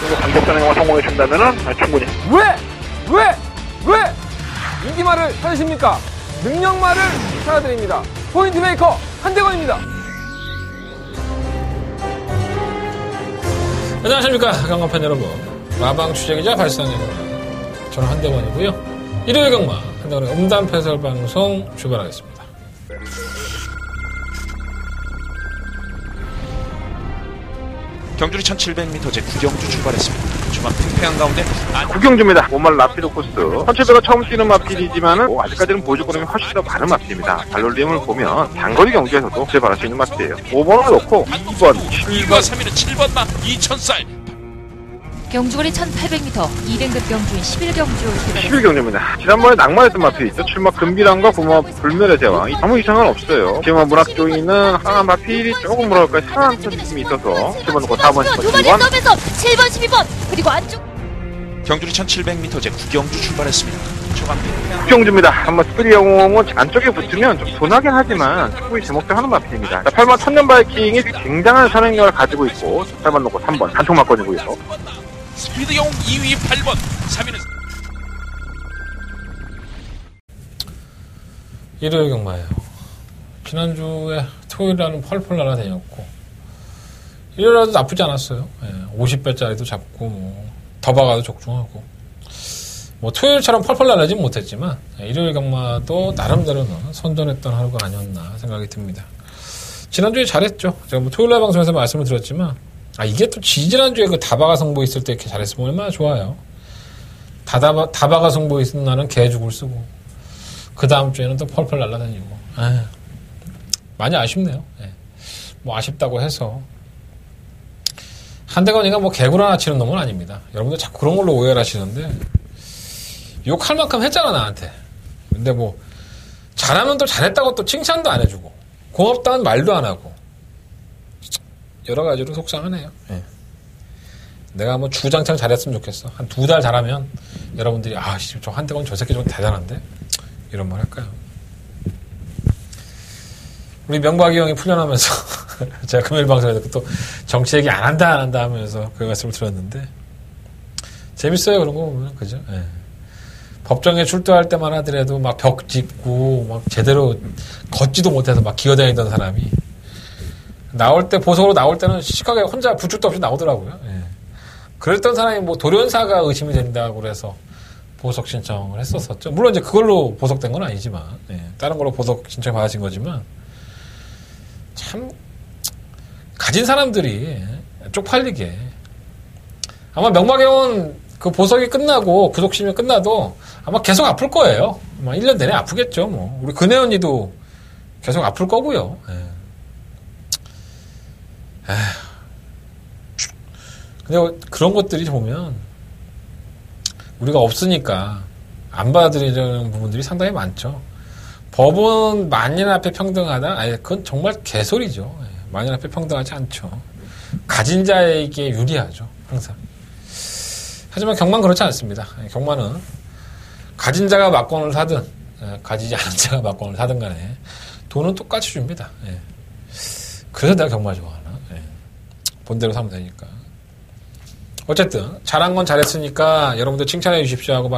정도 강력전에 성공해준다면은 충분히. 왜? 인기말을 찾으십니까? 능력말을 찾아드립니다. 포인트 메이커 한대건입니다. 안녕하십니까 경마팬 여러분. 마방 취재기자 발상의 저는 한대건이고요. 일요일 경마 한대건의 음담 패설 방송 출발하겠습니다. 경주리 1700m제 구경주 출발했습니다. 주말 팽팽한 가운데 구경주입니다. 오말 라피도 코스. 1700가 처음 뛰는 마필이지만은 아직까지는 보조권이 훨씬 더 많은 마필입니다. 발놀림을 보면 단거리 경주에서도 출발할 수 있는 마필이에요. 5번을 놓고 2번, 2번, 3위는 7번 마 2000살. 경주거리 1800m 2등급 경주인 11경주 11경주입니다. 지난번에 낙마했던 마필이 있죠. 출마 금비랑과 구마 불멸의 제왕. 아무 이상은 없어요. 지금 문학 쪽에는 하나한 마필이 조금 뭐랄까 상한 느낌이 있어서 7번 놓고 4번, 10번, 두 번이 서면서 7번 12번 그리고 안쪽 경주리 1700m제 구경주 출발했습니다. 초반 구경주입니다. 한번 스프리 영웅은 안쪽에 붙으면 좀 분하긴 하지만 충분히 제목대하는 마필입니다. 8번 천년 바이킹이 굉장한 선행력을 가지고 있고 8번 놓고 3번 단통 막건이고요. 스피드 영웅 2위 8번 3위는 일요일 경마예요. 지난주에 토요일날은 펄펄 날아다녔고 일요일날도 나쁘지 않았어요. 50배짜리도 잡고 더 박아도 적중하고 토요일처럼 펄펄 날아지는 못했지만 일요일 경마도 나름대로는 선전했던 하루가 아니었나 생각이 듭니다. 지난주에 잘했죠. 제가 토요일날 방송에서 말씀을 드렸지만 이게 또 지지난주에 그 다바가 성보 있을 때 이렇게 잘했으면 얼마나 좋아요. 다바가 성보 있는 날은 개죽을 쓰고 그 다음 주에는 또 펄펄 날아다니고 많이 아쉽네요. 아쉽다고 해서 한대건이가 개구리 하나 치는 놈은 아닙니다. 여러분들 자꾸 그런 걸로 오해를 하시는데 욕할 만큼 했잖아 나한테. 근데 잘하면 또 잘했다고 또 칭찬도 안 해주고 고맙다는 말도 안 하고 여러 가지로 속상하네요. 내가 주장창 잘했으면 좋겠어. 한 2달 잘하면 여러분들이 저 한대건 저 새끼 좀 대단한데 이런 말 할까요? 우리 명박이 형이 풀려나면서 제가 금요일 방송에서 또 정치 얘기 안 한다 하면서 그 말씀을 드렸는데 재밌어요 그런 거 보면. 그죠? 법정에 출두할 때만 하더라도 벽 짚고 제대로 걷지도 못해서 기어다니던 사람이 나올 때 보석으로 나올 때는 시식하게 혼자 부축도 없이 나오더라고요. 그랬던 사람이 돌연사가 의심이 된다고 그래서 보석 신청을 했었었죠. 물론 이제 그걸로 보석된 건 아니지만 다른 걸로 보석 신청 받으신 거지만 참 가진 사람들이 쪽팔리게 아마 명박형은 그 보석이 끝나고 구속심이 끝나도 아마 계속 아플 거예요. 아마 1년 내내 아프겠죠. 우리 근혜 언니도 계속 아플 거고요. 근데 그런 것들이 보면 우리가 없으니까 안 받아들이는 부분들이 상당히 많죠. 법은 만인 앞에 평등하다? 그건 정말 개소리죠. 만인 앞에 평등하지 않죠. 가진 자에게 유리하죠. 항상. 하지만 경마는 그렇지 않습니다. 경마는 가진 자가 막권을 사든 가지지 않은 자가 막권을 사든 간에 돈은 똑같이 줍니다. 그래서 내가 경마 좋아하나? 본대로 사면 되니까. 어쨌든 잘한 건 잘했으니까 여러분들 칭찬해 주십시오 하고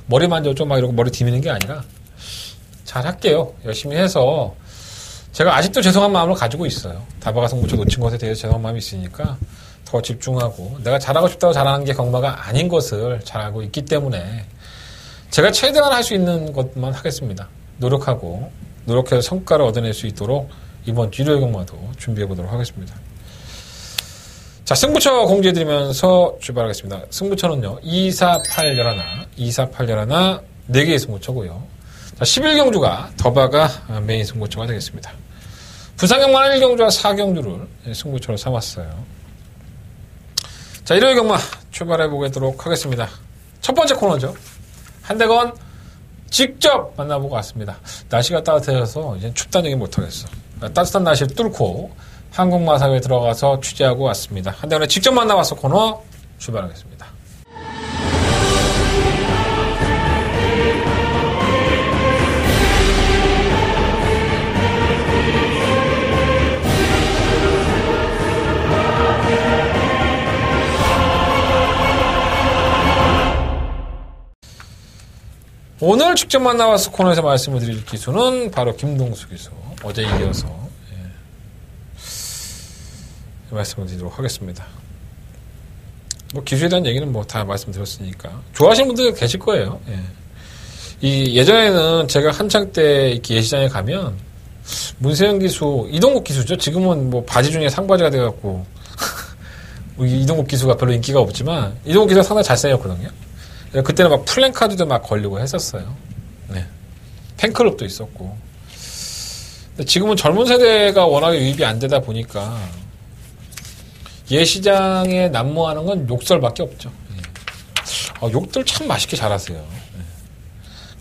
머리 만져줘 이러고 머리 디미는 게 아니라 잘할게요. 열심히 해서 제가 아직도 죄송한 마음을 가지고 있어요. 다바가 성부처 놓친 것에 대해서 죄송한 마음이 있으니까 더 집중하고 내가 잘하고 싶다고 잘하는 게 경마가 아닌 것을 잘 알고 있기 때문에 제가 최대한 할 수 있는 것만 하겠습니다. 노력해서 성과를 얻어낼 수 있도록 이번 주 일요일 경마도 준비해 보도록 하겠습니다. 자, 승부처 공지해드리면서 출발하겠습니다. 승부처는요, 24811, 4개의 승부처고요. 자, 11경주가 더바가 메인 승부처가 되겠습니다. 부산경마는 1경주와 4경주를 승부처로 삼았어요. 자, 일요일 경마 출발해 보도록 하겠습니다. 첫 번째 코너죠. 한대건 직접 만나보고 왔습니다. 날씨가 따뜻해져서 이제 춥다는 얘기 못하겠어. 따뜻한 날씨를 뚫고 한국마사회에 들어가서 취재하고 왔습니다. 한대건에 직접 만나봐서 코너 출발하겠습니다. 오늘 직접 만나와서 코너에서 말씀을 드릴 기수는 바로 김동수 기수. 어제 이어서 말씀을 드리도록 하겠습니다. 뭐 기수에 대한 얘기는 뭐 다 말씀드렸으니까 좋아하시는 분들 계실 거예요. 이 예전에는 제가 한창 때 이렇게 예시장에 가면 문세영 기수, 이동국 기수죠. 지금은 뭐 바지 중에 상바지가 돼갖고 이동국 기수가 별로 인기가 없지만 이동국 기수가 상당히 잘생겼거든요. 그때는 막 플랜카드도 막 걸리고 했었어요. 네. 팬클럽도 있었고. 근데 지금은 젊은 세대가 워낙에 유입이 안 되다 보니까 예시장에 난무하는 건 욕설밖에 없죠. 욕들 참 맛있게 잘하세요.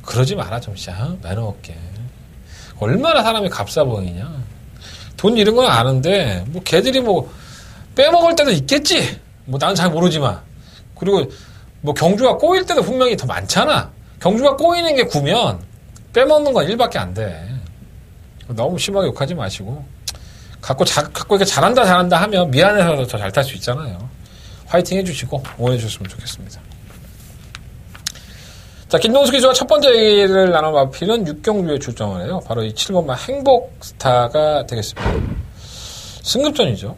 그러지 마라 좀 진짜 매너 없게. 얼마나 사람이 값싸보이냐. 돈 잃은 건 아는데 뭐 걔들이 뭐 빼먹을 때도 있겠지. 뭐 나는 잘 모르지만. 그리고 뭐 경주가 꼬일 때도 분명히 더 많잖아. 경주가 꼬이는 게 9면 빼먹는 건 1밖에 안 돼. 너무 심하게 욕하지 마시고 갖고 이렇게 잘한다 하면 미안해서 더 잘 탈 수 있잖아요. 화이팅 해주시고 응원해 주셨으면 좋겠습니다. 자, 김동수 기수가 첫 번째 얘기를 나눌 마필은 6경주에 출전을 해요. 바로 이 7번마 행복스타가 되겠습니다. 승급전이죠.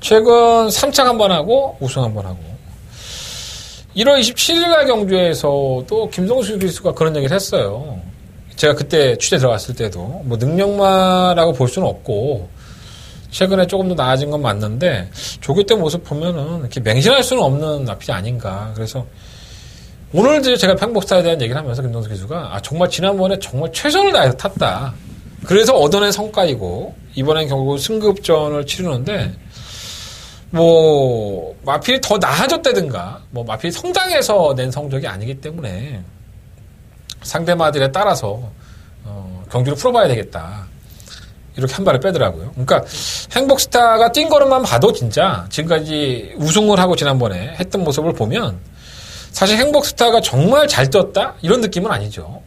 최근 3착 한번 하고 우승 한번 하고 1월 27일날 경주에서도 김동수 기수가 그런 얘기를 했어요. 제가 그때 취재 들어갔을 때도 뭐 능력마라고 볼 수는 없고 최근에 조금 더 나아진 건 맞는데 조교 때 모습 보면은 이렇게 맹신할 수는 없는 마필이 아닌가. 그래서 오늘도 제가 행복스타에 대한 얘기를 하면서 김동수 기수가 정말 지난번에 정말 최선을 다해서 탔다. 그래서 얻어낸 성과이고 이번엔 결국 승급전을 치르는데 뭐 마필이 더 나아졌다든가 뭐 마필이 성장해서 낸 성적이 아니기 때문에 상대 마들에 따라서 경주를 풀어봐야 되겠다. 이렇게 한 발을 빼더라고요. 그러니까 행복스타가 뛴 거로만 봐도 진짜 지금까지 우승을 하고 지난번에 했던 모습을 보면 사실 행복스타가 정말 잘 떴다? 이런 느낌은 아니죠.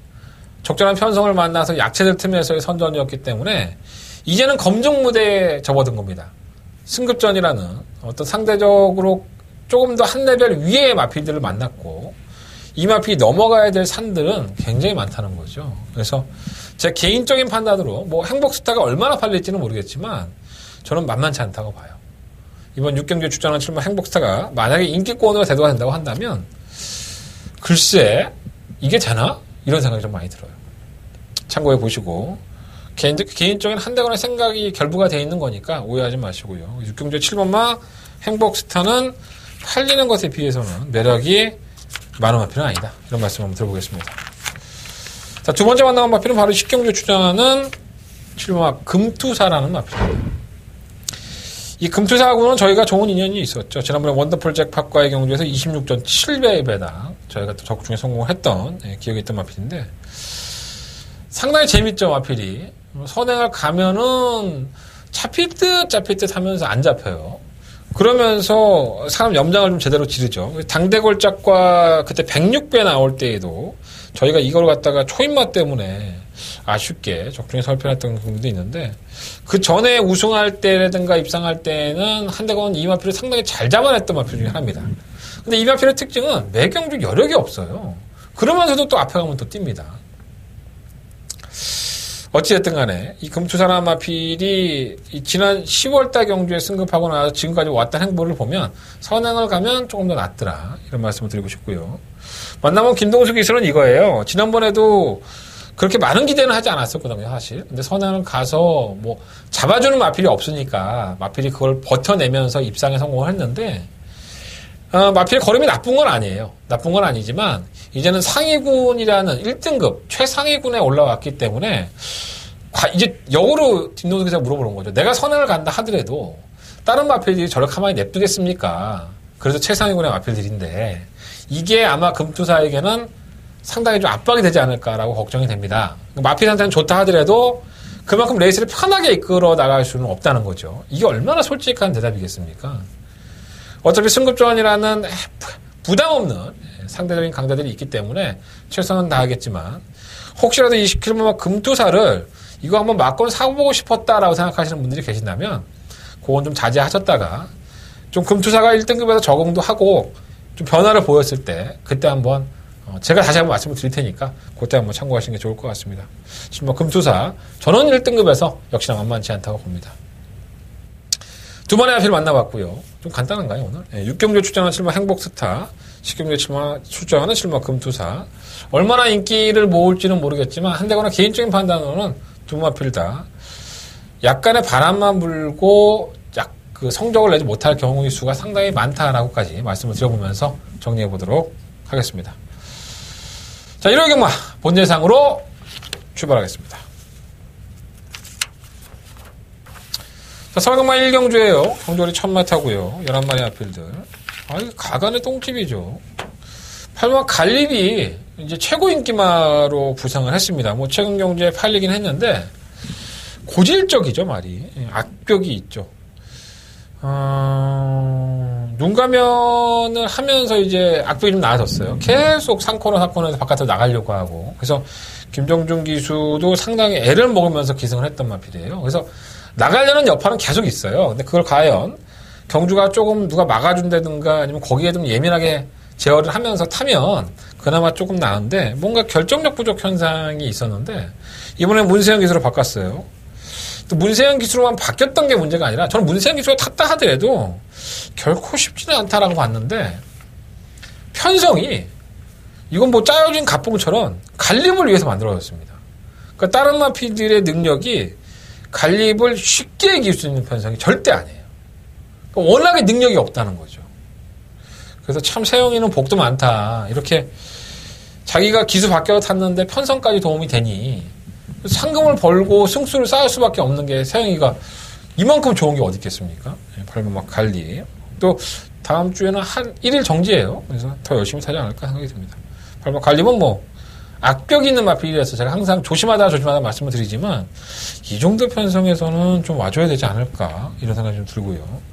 적절한 편성을 만나서 약체들 틈에서의 선전이었기 때문에 이제는 검증 무대에 접어든 겁니다. 승급전이라는 어떤 상대적으로 조금 더 한 레벨 위의 마필들을 만났고 이 마필이 넘어가야 될 산들은 굉장히 많다는 거죠. 그래서 제 개인적인 판단으로 뭐 행복스타가 얼마나 팔릴지는 모르겠지만 저는 만만치 않다고 봐요. 이번 6경주에 출전한 7번 행복스타가 만약에 인기권으로 대두가 된다고 한다면 글쎄 이게 되나? 이런 생각이 좀 많이 들어요. 참고해 보시고 개인적인 한대건의 생각이 결부가 되어 있는 거니까 오해하지 마시고요. 6경주에 7번마 행복스타는 팔리는 것에 비해서는 매력이 많은 마필은 아니다. 이런 말씀 한번 들어보겠습니다. 자, 두 번째 만나본 마필은 바로 10경주에 출전하는 7번마 금투사라는 마필입니다. 이 금투사하고는 저희가 좋은 인연이 있었죠. 지난번에 원더풀 잭팟과의 경주에서 26전 7배당 저희가 또 적중에 성공을 했던 기억이 있던 마필인데 상당히 재밌죠. 마필이 선행을 가면은 잡힐 듯 하면서 안 잡혀요. 그러면서 사람 염장을 좀 제대로 지르죠. 당대골짝과 그때 106배 나올 때에도 저희가 이걸 갖다가 초입마 때문에 아쉽게 적중에 설편했던 부분도 있는데 그 전에 우승할 때라든가 입상할 때는 한대건 이 마필을 상당히 잘 잡아냈던 마필 중에 하나입니다. 근데 이 마필의 특징은 매 경주 여력이 없어요. 그러면서도 또 앞에 가면 또 뜁니다. 어찌됐든 간에 이 금투사람 마필이 지난 10월달 경주에 승급하고 나서 지금까지 왔던 행보를 보면 선행을 가면 조금 더 낫더라. 이런 말씀을 드리고 싶고요. 만나본 김동수 기술은 이거예요. 지난번에도 그렇게 많은 기대는 하지 않았었거든요, 사실. 근데 선행을 가서 뭐 잡아주는 마필이 없으니까 마필이 그걸 버텨내면서 입상에 성공을 했는데 마필의 걸음이 나쁜 건 아니에요. 나쁜 건 아니지만 이제는 상위군이라는 1등급 최상위군에 올라왔기 때문에 이제 역으로 김동수 기자가 물어보는 거죠. 내가 선행을 간다 하더라도 다른 마필들이 저를 가만히 냅두겠습니까? 그래서 최상위군의 마필들인데 이게 아마 금투사에게는 상당히 좀 압박이 되지 않을까라고 걱정이 됩니다. 마필 상태는 좋다 하더라도 그만큼 레이스를 편하게 이끌어 나갈 수는 없다는 거죠. 이게 얼마나 솔직한 대답이겠습니까? 어차피 승급전이라는 부담 없는 상대적인 강자들이 있기 때문에 최선은 다하겠지만 혹시라도 20km 금투사를 이거 한번 맞건 사보고 싶었다라고 생각하시는 분들이 계신다면 그건 좀 자제하셨다가 좀 금투사가 1등급에서 적응도 하고 좀 변화를 보였을 때 그때 한번 제가 다시 한번 말씀을 드릴 테니까 그때 한번 참고하시는 게 좋을 것 같습니다. 지금 금투사 전원 1등급에서 역시나 만만치 않다고 봅니다. 두 번의 앞을 만나봤고요. 좀 간단한가요 오늘? 네, 6경주에 출전하는 실마 행복스타, 10경주에 출전하는 실마 금투사. 얼마나 인기를 모을지는 모르겠지만 한데거나 개인적인 판단으로는 두 마필 다 약간의 바람만 불고 그 성적을 내지 못할 경우의 수가 상당히 많다라고까지 말씀을 드려보면서 정리해보도록 하겠습니다. 자, 1월 경마 본 예상으로 출발하겠습니다. 자, 서울경마 1경주에요. 경주월이 1000m고요. 11마리 앞필들. 이거 가간의 똥집이죠. 8번 갈립이 이제 최고 인기마로 부상을 했습니다. 뭐 최근 경주에 팔리긴 했는데 고질적이죠, 말이. 악벽이 있죠. 눈 가면을 하면서 이제 악벽이 좀 나아졌어요. 계속 상코너 사건에서 바깥으로 나가려고 하고. 그래서 김정준 기수도 상당히 애를 먹으면서 기승을 했던 마필이에요. 그래서 나가려는 여파는 계속 있어요. 근데 그걸 과연 경주가 조금 누가 막아준다든가 아니면 거기에 좀 예민하게 제어를 하면서 타면 그나마 조금 나은데 뭔가 결정력 부족 현상이 있었는데 이번에 문세영 기수로 바꿨어요. 또 문세영 기수로만 바뀌었던 게 문제가 아니라 저는 문세영 기수가 탔다 하더라도 결코 쉽지는 않다라고 봤는데 편성이 이건 뭐 짜여진 갑봉처럼 갈립을 위해서 만들어졌습니다. 그러니까 다른 마피들의 능력이 갈립을 쉽게 이길 수 있는 편성이 절대 아니에요. 그러니까 워낙에 능력이 없다는 거죠. 그래서 참 세영이는 복도 많다. 이렇게 자기가 기수 바뀌어 탔는데 편성까지 도움이 되니 상금을 벌고 승수를 쌓을 수밖에 없는 게 세영이가 이만큼 좋은 게 어디 있겠습니까? 8번 막 갈리. 또 다음 주에는 한 1일 정지예요. 그래서 더 열심히 타지 않을까 생각이 듭니다. 8번 갈리면 뭐 악벽이 있는 마필이라서 제가 항상 조심하다 말씀을 드리지만 이 정도 편성에서는 좀 와줘야 되지 않을까 이런 생각이 좀 들고요.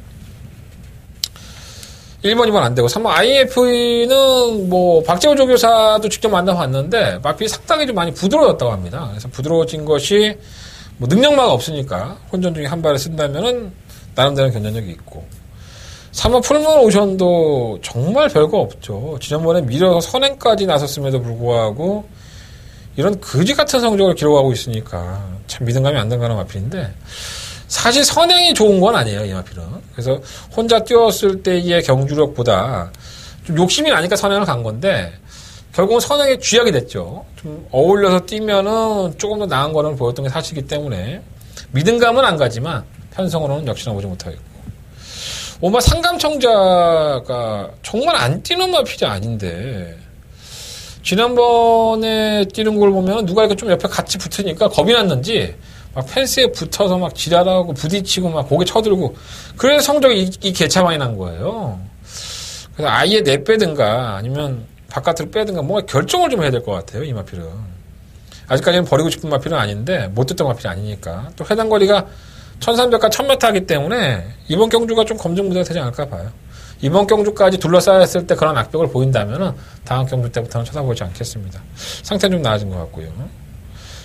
1번, 2번 안 되고 3번 IF는 뭐 박재호 조교사도 직접 만나봤는데 마필이 상당히 좀 많이 부드러워졌다고 합니다. 그래서 부드러워진 것이 뭐 능력마가 없으니까 혼전 중에 한 발을 쓴다면은 나름대로 견뎌력이 있고 3번 풀문 오션도 정말 별거 없죠. 지난번에 밀어서 선행까지 나섰음에도 불구하고 이런 거지 같은 성적을 기록하고 있으니까 참 믿음감이 안 가는 마필인데 사실 선행이 좋은 건 아니에요, 이 마필은. 그래서 혼자 뛰었을 때의 경주력보다 좀 욕심이 나니까 선행을 간 건데 결국은 선행에 쥐약이 됐죠. 좀 어울려서 뛰면은 조금 더 나은 거는 보였던 게 사실이기 때문에 믿음감은 안 가지만 편성으로는 역시나 보지 못하겠고. 오마 상감청자가 정말 안 뛰는 마필이 아닌데 지난번에 뛰는 걸 보면 누가 이렇게 좀 옆에 같이 붙으니까 겁이 났는지 막 펜스에 붙어서 막 지랄하고 부딪히고 막 고개 쳐들고 그래서 성적이 이 개차만이 난 거예요. 그래서 아예 내빼든가 아니면 바깥으로 빼든가 뭔가 결정을 좀 해야 될 것 같아요. 이 마필은. 아직까지는 버리고 싶은 마필은 아닌데 못 듣던 마필이 아니니까 또 해당 거리가 1300과 1000m 하기 때문에 이번 경주가 좀 검증무대가 되지 않을까 봐요. 이번 경주까지 둘러싸였을 때 그런 악벽을 보인다면은 다음 경주 때부터는 쳐다보지 않겠습니다. 상태는 좀 나아진 것 같고요.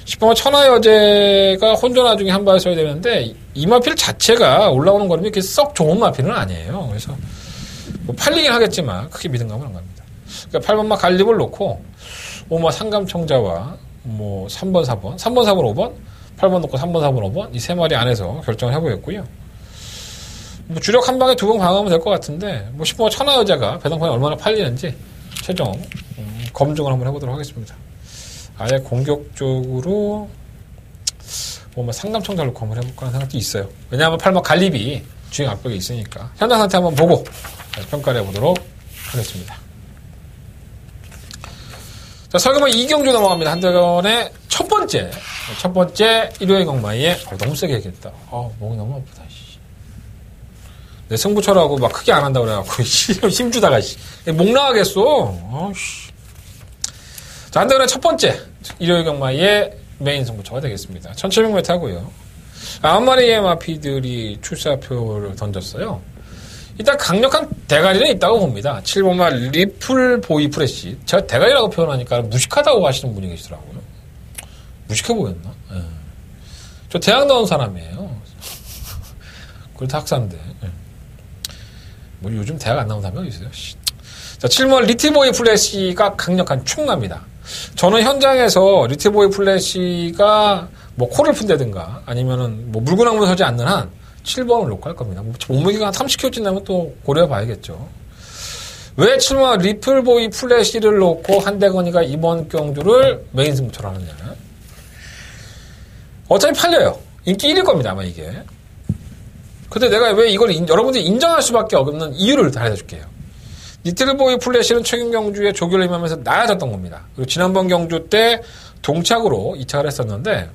10번 천하여제가 혼전 와중에 한 발 써야 되는데 이 마필 자체가 올라오는 걸음이 이렇게 썩 좋은 마필은 아니에요. 그래서 뭐 팔리긴 하겠지만 크게 믿음감은 안 갑니다. 그러니까 8번 막 갈립을 놓고 5마 상감청자와 뭐 3번, 4번, 3번, 4번, 5번, 8번 놓고 3번, 4번, 5번 이 세 마리 안에서 결정을 해보겠고요. 뭐 주력 한 방에 2번 강하면 될 것 같은데 뭐 10번 천하여자가 배당판이 얼마나 팔리는지 최종 검증을 한번 해보도록 하겠습니다. 아예 공격적으로 뭐 상감청자를 놓고 한번 해볼까 하는 생각도 있어요. 왜냐하면 8번 갈립이 주행 악벽이 있으니까 현장 상태 한번 보고 평가를 해보도록 하겠습니다. 자, 설금은 2경주 넘어갑니다. 한대건의 첫 번째 일요일 경마에 너무 세게 얘기했다. 목이 너무 아프다. 내 승부처라고 막 크게 안 한다고 그래갖고 힘주다가 목 나가겠어. 자, 한대건의 첫 번째 일요일 경마의 메인 승부처가 되겠습니다. 1700m 하고요. 9마리의 마피들이 출사표를 던졌어요. 일단 강력한 대가리는 있다고 봅니다. 7번마 리플 보이 프레시. 제가 대가리라고 표현하니까 무식하다고 하시는 분이 계시더라고요. 무식해 보였나? 네. 저 대학 나온 사람이에요. 그래도 학사인데. 뭐 요즘 대학 안 나온 사람이 어디 있어요? 자, 7번 리틀보이 플래시가 강력한 충납니다. 저는 현장에서 리틀보이 플래시가 뭐 코를 푼다든가 아니면은 뭐 물구나무 서지 않는 한 7번을 놓고 할 겁니다. 몸무게가 한 30kg 찐다면 또 고려해 봐야겠죠. 왜 7번 리틀보이 플래시를 놓고 한대건이가 이번 경주를 메인 승부처럼 하느냐. 어차피 팔려요. 인기 1일 겁니다, 아마 이게. 근데 내가 왜 이걸 여러분들이 인정할 수밖에 없는 이유를 다 알려줄게요. 리틀보이 플래시는 최근 경주에 조교를 임하면서 나아졌던 겁니다. 그리고 지난번 경주 때 동착으로 이착을 했었는데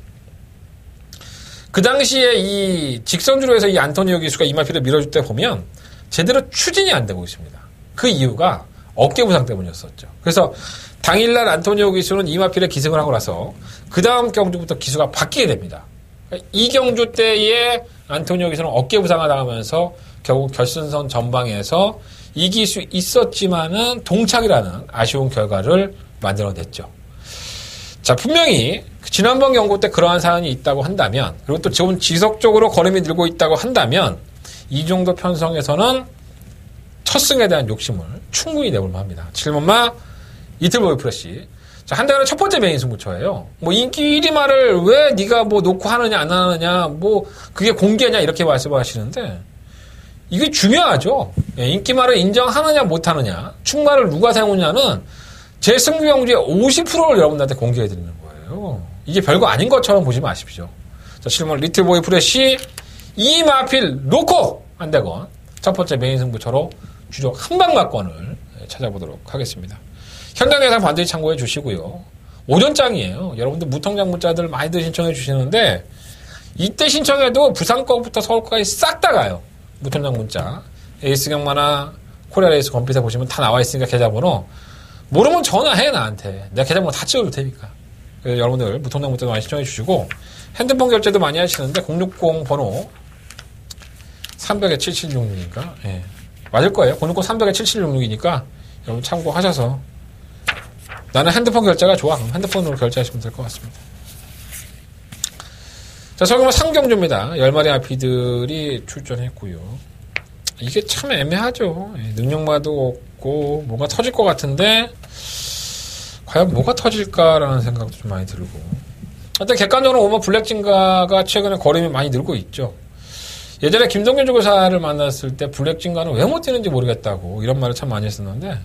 그 당시에 이 직선주로에서 이 안토니오 기수가 이마피를 밀어줄 때 보면 제대로 추진이 안 되고 있습니다. 그 이유가 어깨 부상 때문이었었죠. 그래서 당일날 안토니오 기수는 이마피를 기승을 하고 나서 그 다음 경주부터 기수가 바뀌게 됩니다. 이 경주 때에 안토니오 기수는 어깨 부상을 당하면서 결국 결승선 전방에서 이길 수 있었지만은 동착이라는 아쉬운 결과를 만들어냈죠. 자, 분명히 지난번 경고 때 그러한 사안이 있다고 한다면, 그리고 또 지금 지속적으로 걸음이 늘고 있다고 한다면 이 정도 편성에서는 첫 승에 대한 욕심을 충분히 내볼만 합니다. 7번마 리틀보이 플래시. 자, 한대간의 첫 번째 메인 승부처예요. 뭐 인기 1위 말을 왜 네가 뭐 놓고 하느냐 안 하느냐 뭐 그게 공개냐 이렇게 말씀하시는데 이게 중요하죠. 예, 인기말을 인정하느냐 못하느냐, 충말을 누가 세우냐는 제 승부 경주의 50%를 여러분들한테 공개해드리는 거예요. 이게 별거 아닌 것처럼 보지 마십시오. 자, 7번 리틀보이 프레시 이마필 놓고 한대건 첫 번째 메인 승부처로 주력 한방막권을 찾아보도록 하겠습니다. 현장 예상 반드시 참고해 주시고요. 오전장이에요. 여러분들 무통장 문자들 많이들 신청해 주시는데 이때 신청해도 부산권부터 서울까지 싹 다 가요. 무통장 문자 에이스 경마나 코리아 레이스 컴퓨터 보시면 다 나와 있으니까 계좌번호 모르면 전화해 나한테. 내가 계좌번호 다 찍어줄 테니까. 그래서 여러분들 무통장 문자도 많이 신청해 주시고 핸드폰 결제도 많이 하시는데 060 번호 300에 7766이니까 예. 맞을 거예요. 060 300에 7766이니까 여러분 참고하셔서 나는 핸드폰 결제가 좋아. 그럼 핸드폰으로 결제하시면 될 것 같습니다. 자, 설경마 상경주입니다. 10마리 아피들이 출전했고요. 이게 참 애매하죠. 능력마도 없고 뭐가 터질 것 같은데 과연 뭐가 터질까라는 생각도 좀 많이 들고. 일단 객관적으로 오마 블랙진가가 최근에 걸음이 많이 늘고 있죠. 예전에 김동균 조교사를 만났을 때 블랙진가는 왜 못 뛰는지 모르겠다고 이런 말을 참 많이 했었는데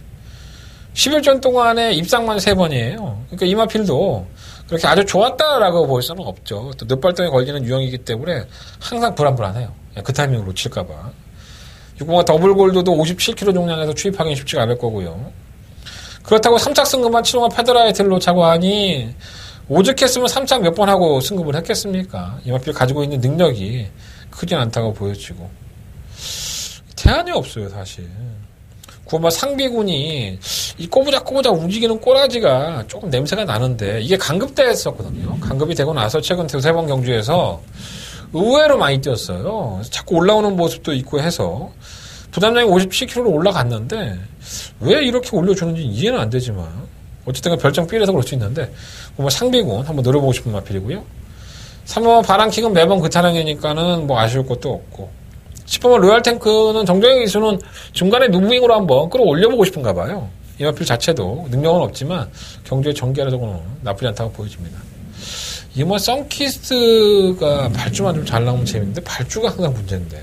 11전 동안에 입상만 3번이에요. 그러니까 이마필도 그렇게 아주 좋았다라고 볼 수는 없죠. 또 늪발등에 걸리는 유형이기 때문에 항상 불안불안해요. 그 타이밍을 놓칠까봐. 6번가 더블골드도 57kg 종량에서 추입하기는 쉽지가 않을 거고요. 그렇다고 3착 승급한 7번가 페더라이트를 놓자고 하니 오죽했으면 3착 몇 번 하고 승급을 했겠습니까? 이마필 가지고 있는 능력이 크진 않다고 보여지고 대안이 없어요 사실. 9번마 상비군이 이 꼬부작꼬부작 움직이는 꼬라지가 조금 냄새가 나는데 이게 강급대 했었거든요. 강급이 되고 나서 최근 2-3번 경주에서 의외로 많이 뛰었어요. 그래서 자꾸 올라오는 모습도 있고 해서 부담량이 57kg로 올라갔는데 왜 이렇게 올려주는지 이해는 안 되지만 어쨌든 별점 B에서 그럴 수 있는데 뭐 상비군 한번 노려보고 싶은 마필이고요. 3번 바람킥은 매번 그 타령이니까는 뭐 아쉬울 것도 없고 10번 로얄탱크는 정정의 기수는 중간에 누브윙으로 한번 끌어올려보고 싶은가 봐요. 이 마필 자체도 능력은 없지만 경주의 전개력으로는 나쁘지 않다고 보여집니다. 이 뭐 썬키스트가 발주만 좀 잘 나오면 재밌는데 발주가 항상 문제인데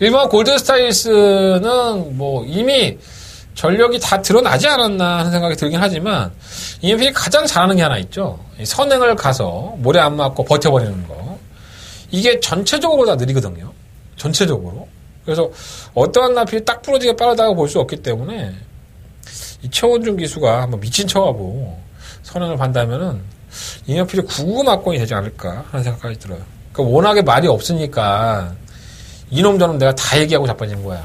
1번 골드스타일스는 뭐 이미 전력이 다 드러나지 않았나 하는 생각이 들긴 하지만 이 마필이 가장 잘하는 게 하나 있죠. 선행을 가서 모래 안 맞고 버텨버리는 거. 이게 전체적으로 다 느리거든요. 전체적으로. 그래서 어떠한 나필이 딱 부러지게 빠르다고 볼 수 없기 때문에 이 최원준 기수가 한번 미친 척하고 선행을 반다면은 이 나필이 999 막권이 되지 않을까 하는 생각까지 들어요. 그러니까 워낙에 말이 없으니까 이놈 저놈 내가 다 얘기하고 자빠진 거야.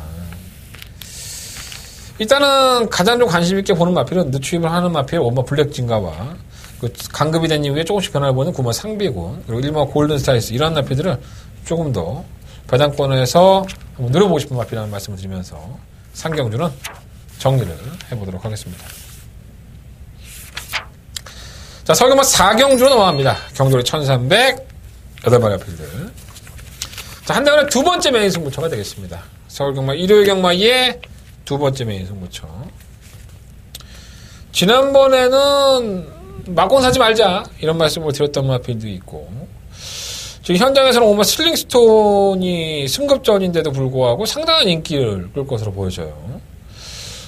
일단은 가장 좀 관심 있게 보는 마필은 늦추입을 하는 마필 원마 블랙진가와 그 강급이 된 이후에 조금씩 변화를 보는 9번 상비군 그리고 1번 골든스타일스 이런 마필들을 조금 더 배당권에서 한번 누려보고 싶은 마필이라는 말씀을 드리면서 상경주는 정리를 해보도록 하겠습니다. 자, 설경마 4경주로 넘어갑니다. 경주리 1300 8마리 마필들. 자, 한달간의 두 번째 메인 승부처가 되겠습니다. 서울경마 일요일 경마의 두 번째 메인 승부처. 지난번에는 막공 사지 말자 이런 말씀을 드렸던 마필도 있고, 지금 현장에서는 오마 슬링스톤이 승급전인데도 불구하고 상당한 인기를 끌 것으로 보여져요.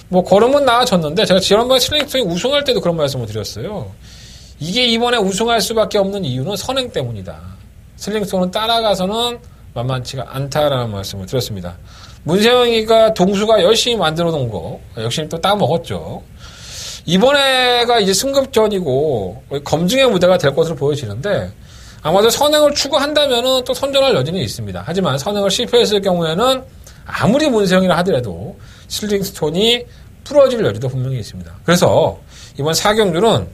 뭐 걸음은 나아졌는데 제가 지난번에 슬링스톤이 우승할 때도 그런 말씀을 드렸어요. 이게 이번에 우승할 수밖에 없는 이유는 선행 때문이다. 슬링스톤은 따라가서는 만만치가 않다라는 말씀을 드렸습니다. 문세영이가 동수가 열심히 만들어 놓은 거 열심히 또 따먹었죠. 이번에가 이제 승급전이고 검증의 무대가 될 것으로 보여지는데, 아마도 선행을 추구한다면은 또 선전할 여지는 있습니다. 하지만 선행을 실패했을 경우에는 아무리 문세영이라 하더라도 슬링스톤이 부러질 여지도 분명히 있습니다. 그래서 이번 4경주는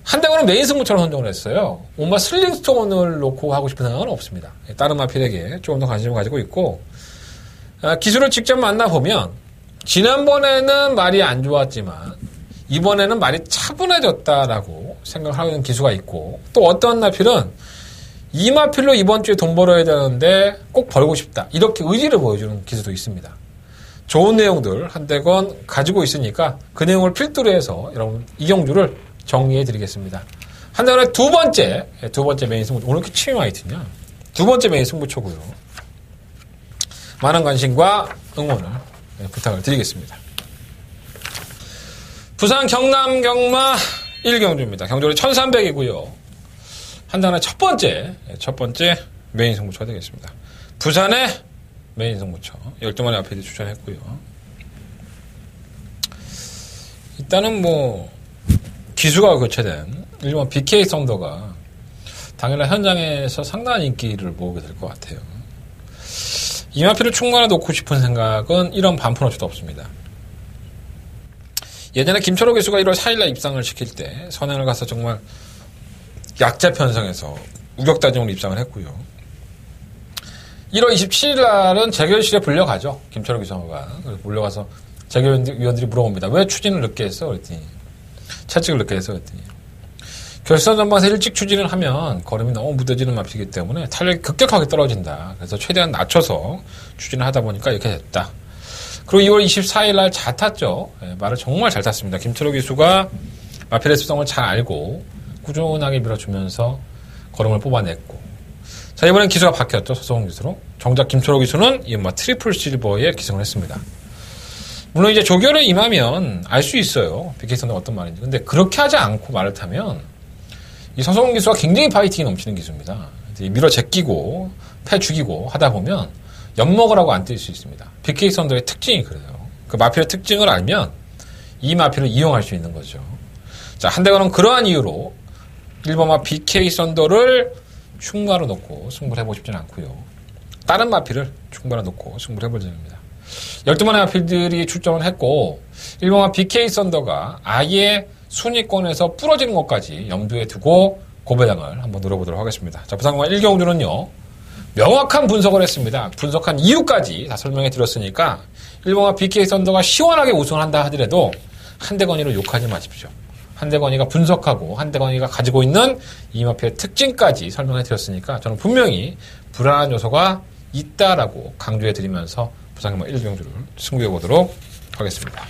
한대건은 메인 승부처럼 선정을 했어요. 뭔가 슬링스톤을 놓고 하고 싶은 생각은 없습니다. 다른 마필에게 조금 더 관심을 가지고 있고, 기술을 직접 만나보면 지난번에는 말이 안 좋았지만 이번에는 말이 차분해졌다라고 생각을 하는 기수가 있고, 또 어떤 마필은 이 마필로 이번 주에 돈 벌어야 되는데 꼭 벌고 싶다 이렇게 의지를 보여주는 기수도 있습니다. 좋은 내용들 한대건 가지고 있으니까 그 내용을 필두로 해서 여러분 이 경주를 정리해 드리겠습니다. 한대건의 두 번째 메인 승부처, 오늘 이렇게 침이 많이 튀냐? 두 번째 메인 승부처고요. 많은 관심과 응원을 부탁을 드리겠습니다. 부산 경남 경마 1경주입니다. 경주는 1300이고요. 한단의 첫 번째 메인 승부처가 되겠습니다. 부산의 메인 승부처 12마리 앞에 추천했고요. 일단은 뭐 기수가 교체된 일본 BK 썬더가 당연히 현장에서 상당한 인기를 모으게 될 것 같아요. 이 마필을 충분히 놓고 싶은 생각은 이런 반푼어치도 없습니다. 예전에 김철호 기수가 1월 4일날 입상을 시킬 때 선행을 가서 정말 약자 편성해서 우격다짐으로 입상을 했고요. 1월 27일날은 재결실에 불려가죠. 김철호 기수가. 불려가서 재결위원들이 물어봅니다. 왜 추진을 늦게 했어? 그랬더니 채찍을 늦게 했어? 그랬더니 결선 전반에서 일찍 추진을 하면 걸음이 너무 무뎌지는 마필이기 때문에 탄력이 급격하게 떨어진다. 그래서 최대한 낮춰서 추진을 하다 보니까 이렇게 됐다. 그리고 2월 24일 날 잘 탔죠. 말을 정말 잘 탔습니다. 김철호 기수가 마필의 습성을 잘 알고 꾸준하게 밀어주면서 걸음을 뽑아냈고, 자, 이번엔 기수가 바뀌었죠. 서성훈 기수로. 정작 김철호 기수는 이 트리플 실버에 기승을 했습니다. 물론 이제 조결을 임하면 알 수 있어요. BK선은 어떤 말인지. 근데 그렇게 하지 않고 말을 타면 이 서성훈 기수가 굉장히 파이팅이 넘치는 기수입니다. 밀어 제끼고 패 죽이고 하다 보면 엿먹으라고 안 뛸 수 있습니다. BK 썬더의 특징이 그래요. 그 마필의 특징을 알면 이 마필을 이용할 수 있는 거죠. 자, 한대건은 그러한 이유로 1번마 BK 썬더를 충마로 놓고 승부를 해보고 싶지는 않고요. 다른 마필을 충마로 놓고 승부를 해볼 예정입니다. 12만의 마필들이 출전을 했고 1번마 BK 썬더가 아예 순위권에서 부러지는 것까지 염두에 두고 고배당을 한번 노려보도록 하겠습니다. 자, 부산공마 1경주는요. 명확한 분석을 했습니다. 분석한 이유까지 다 설명해 드렸으니까 1번마 BK 썬더가 시원하게 우승을 한다 하더라도 한대건이로 욕하지 마십시오. 한대건이가 분석하고 한대건이가 가지고 있는 이 마필의 특징까지 설명해 드렸으니까 저는 분명히 불안한 요소가 있다라고 강조해 드리면서 부산경마 1경주를 승부해 보도록 하겠습니다.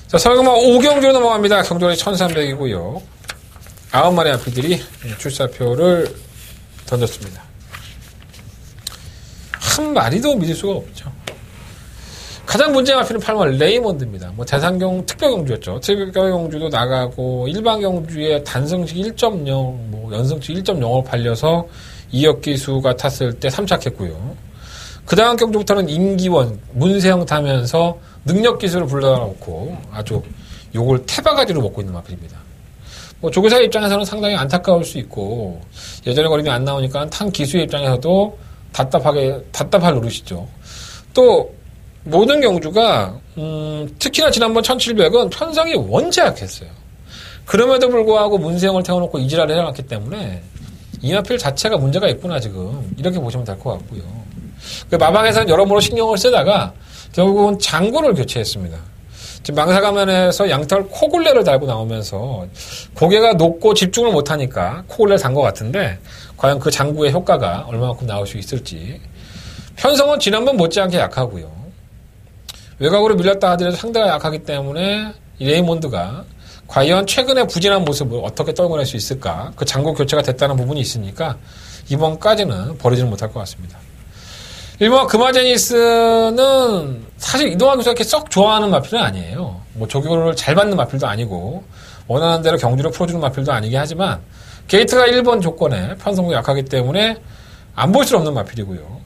자, 서울경마 5경주로 넘어갑니다. 경주는 1300이고요. 9마리 마필들이 출사표를 던졌습니다. 한 마리도 믿을 수가 없죠. 가장 문제의 마필은 8번 레이먼드입니다. 뭐 대상경 특별경주였죠. 특별경주도 나가고 일반경주에 단승식 1.0, 뭐 연승식 1.0을 팔려서 이혁기수가 탔을 때 3착했고요. 그 다음 경주부터는 임기원, 문세영 타면서 능력기수를 불러놓고 아주 요걸 태바가지로 먹고 있는 마필입니다. 뭐 조교사 입장에서는 상당히 안타까울 수 있고 예전에 걸음이 안 나오니까 탄 기수의 입장에서도 답답할 노릇이죠. 또 모든 경주가 특히나 지난번 1700은 편성이 원체 약했어요. 그럼에도 불구하고 문세영을 태워놓고 이지랄을 해놨기 때문에 이 마필 자체가 문제가 있구나 지금 이렇게 보시면 될 것 같고요. 그 마방에서는 여러모로 신경을 쓰다가 결국은 장구를 교체했습니다. 지금 망사가면에서 양털 코굴레를 달고 나오면서 고개가 높고 집중을 못하니까 코굴레를 단 것 같은데 과연 그 장구의 효과가 얼마만큼 나올 수 있을지. 편성은 지난번 못지않게 약하고요. 외곽으로 밀렸다 하더라도 상대가 약하기 때문에 이 레이몬드가 과연 최근의 부진한 모습을 어떻게 떨궈낼 수 있을까? 그 장고 교체가 됐다는 부분이 있으니까 이번까지는 버리지는 못할 것 같습니다. 일본 금화제니스는 사실 이동환 교수가 이렇게 썩 좋아하는 마필은 아니에요. 뭐 조교를 잘 받는 마필도 아니고 원하는 대로 경주를 풀어주는 마필도 아니긴 하지만 게이트가 1번 조건에 편성도 약하기 때문에 안 볼 수 없는 마필이고요.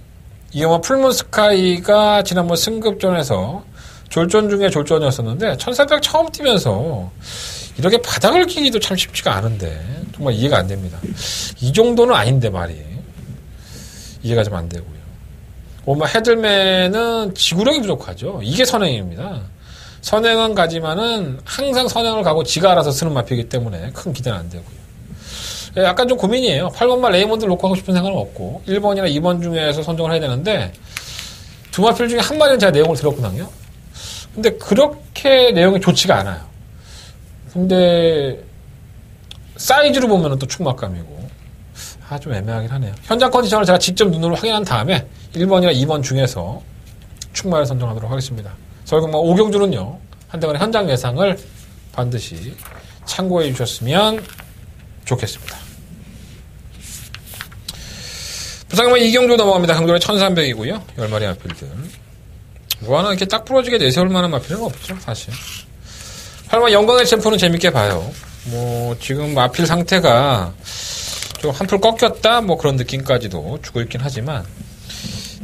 이영화 풀문스카이가 지난번 승급전에서 졸전 중에 졸전이었었는데 1400 처음 뛰면서 이렇게 바닥을 끼기도 참 쉽지가 않은데 정말 이해가 안 됩니다. 이 정도는 아닌데 말이 이해가 좀 안 되고요. 헤들맨은 지구력이 부족하죠. 이게 선행입니다. 선행은 가지만은 항상 선행을 가고 지가 알아서 쓰는 마필이기 때문에 큰 기대는 안 되고요. 약간 좀 고민이에요. 8번만 레이몬드를 놓고 하고 싶은 생각은 없고 1번이나 2번 중에서 선정을 해야 되는데 두 마필 중에 한 마리는 제가 내용을 들었거든요. 근데 그렇게 내용이 좋지가 않아요. 근데 사이즈로 보면 또 충막감이고 좀 애매하긴 하네요. 현장 컨디션을 제가 직접 눈으로 확인한 다음에 1번이나 2번 중에서 충마를 선정하도록 하겠습니다. 결국 오경주는요. 한대관의 현장 예상을 반드시 참고해 주셨으면 좋겠습니다. 부상만 이경주 넘어갑니다. 강조는 1300이고요. 10마리 마필들. 뭐 하나 이렇게 딱 부러지게 내세울 만한 마필은 없죠, 사실. 하지만 영광의 챔프는 재밌게 봐요. 지금 마필 상태가 좀 한풀 꺾였다, 그런 느낌까지도 주고 있긴 하지만,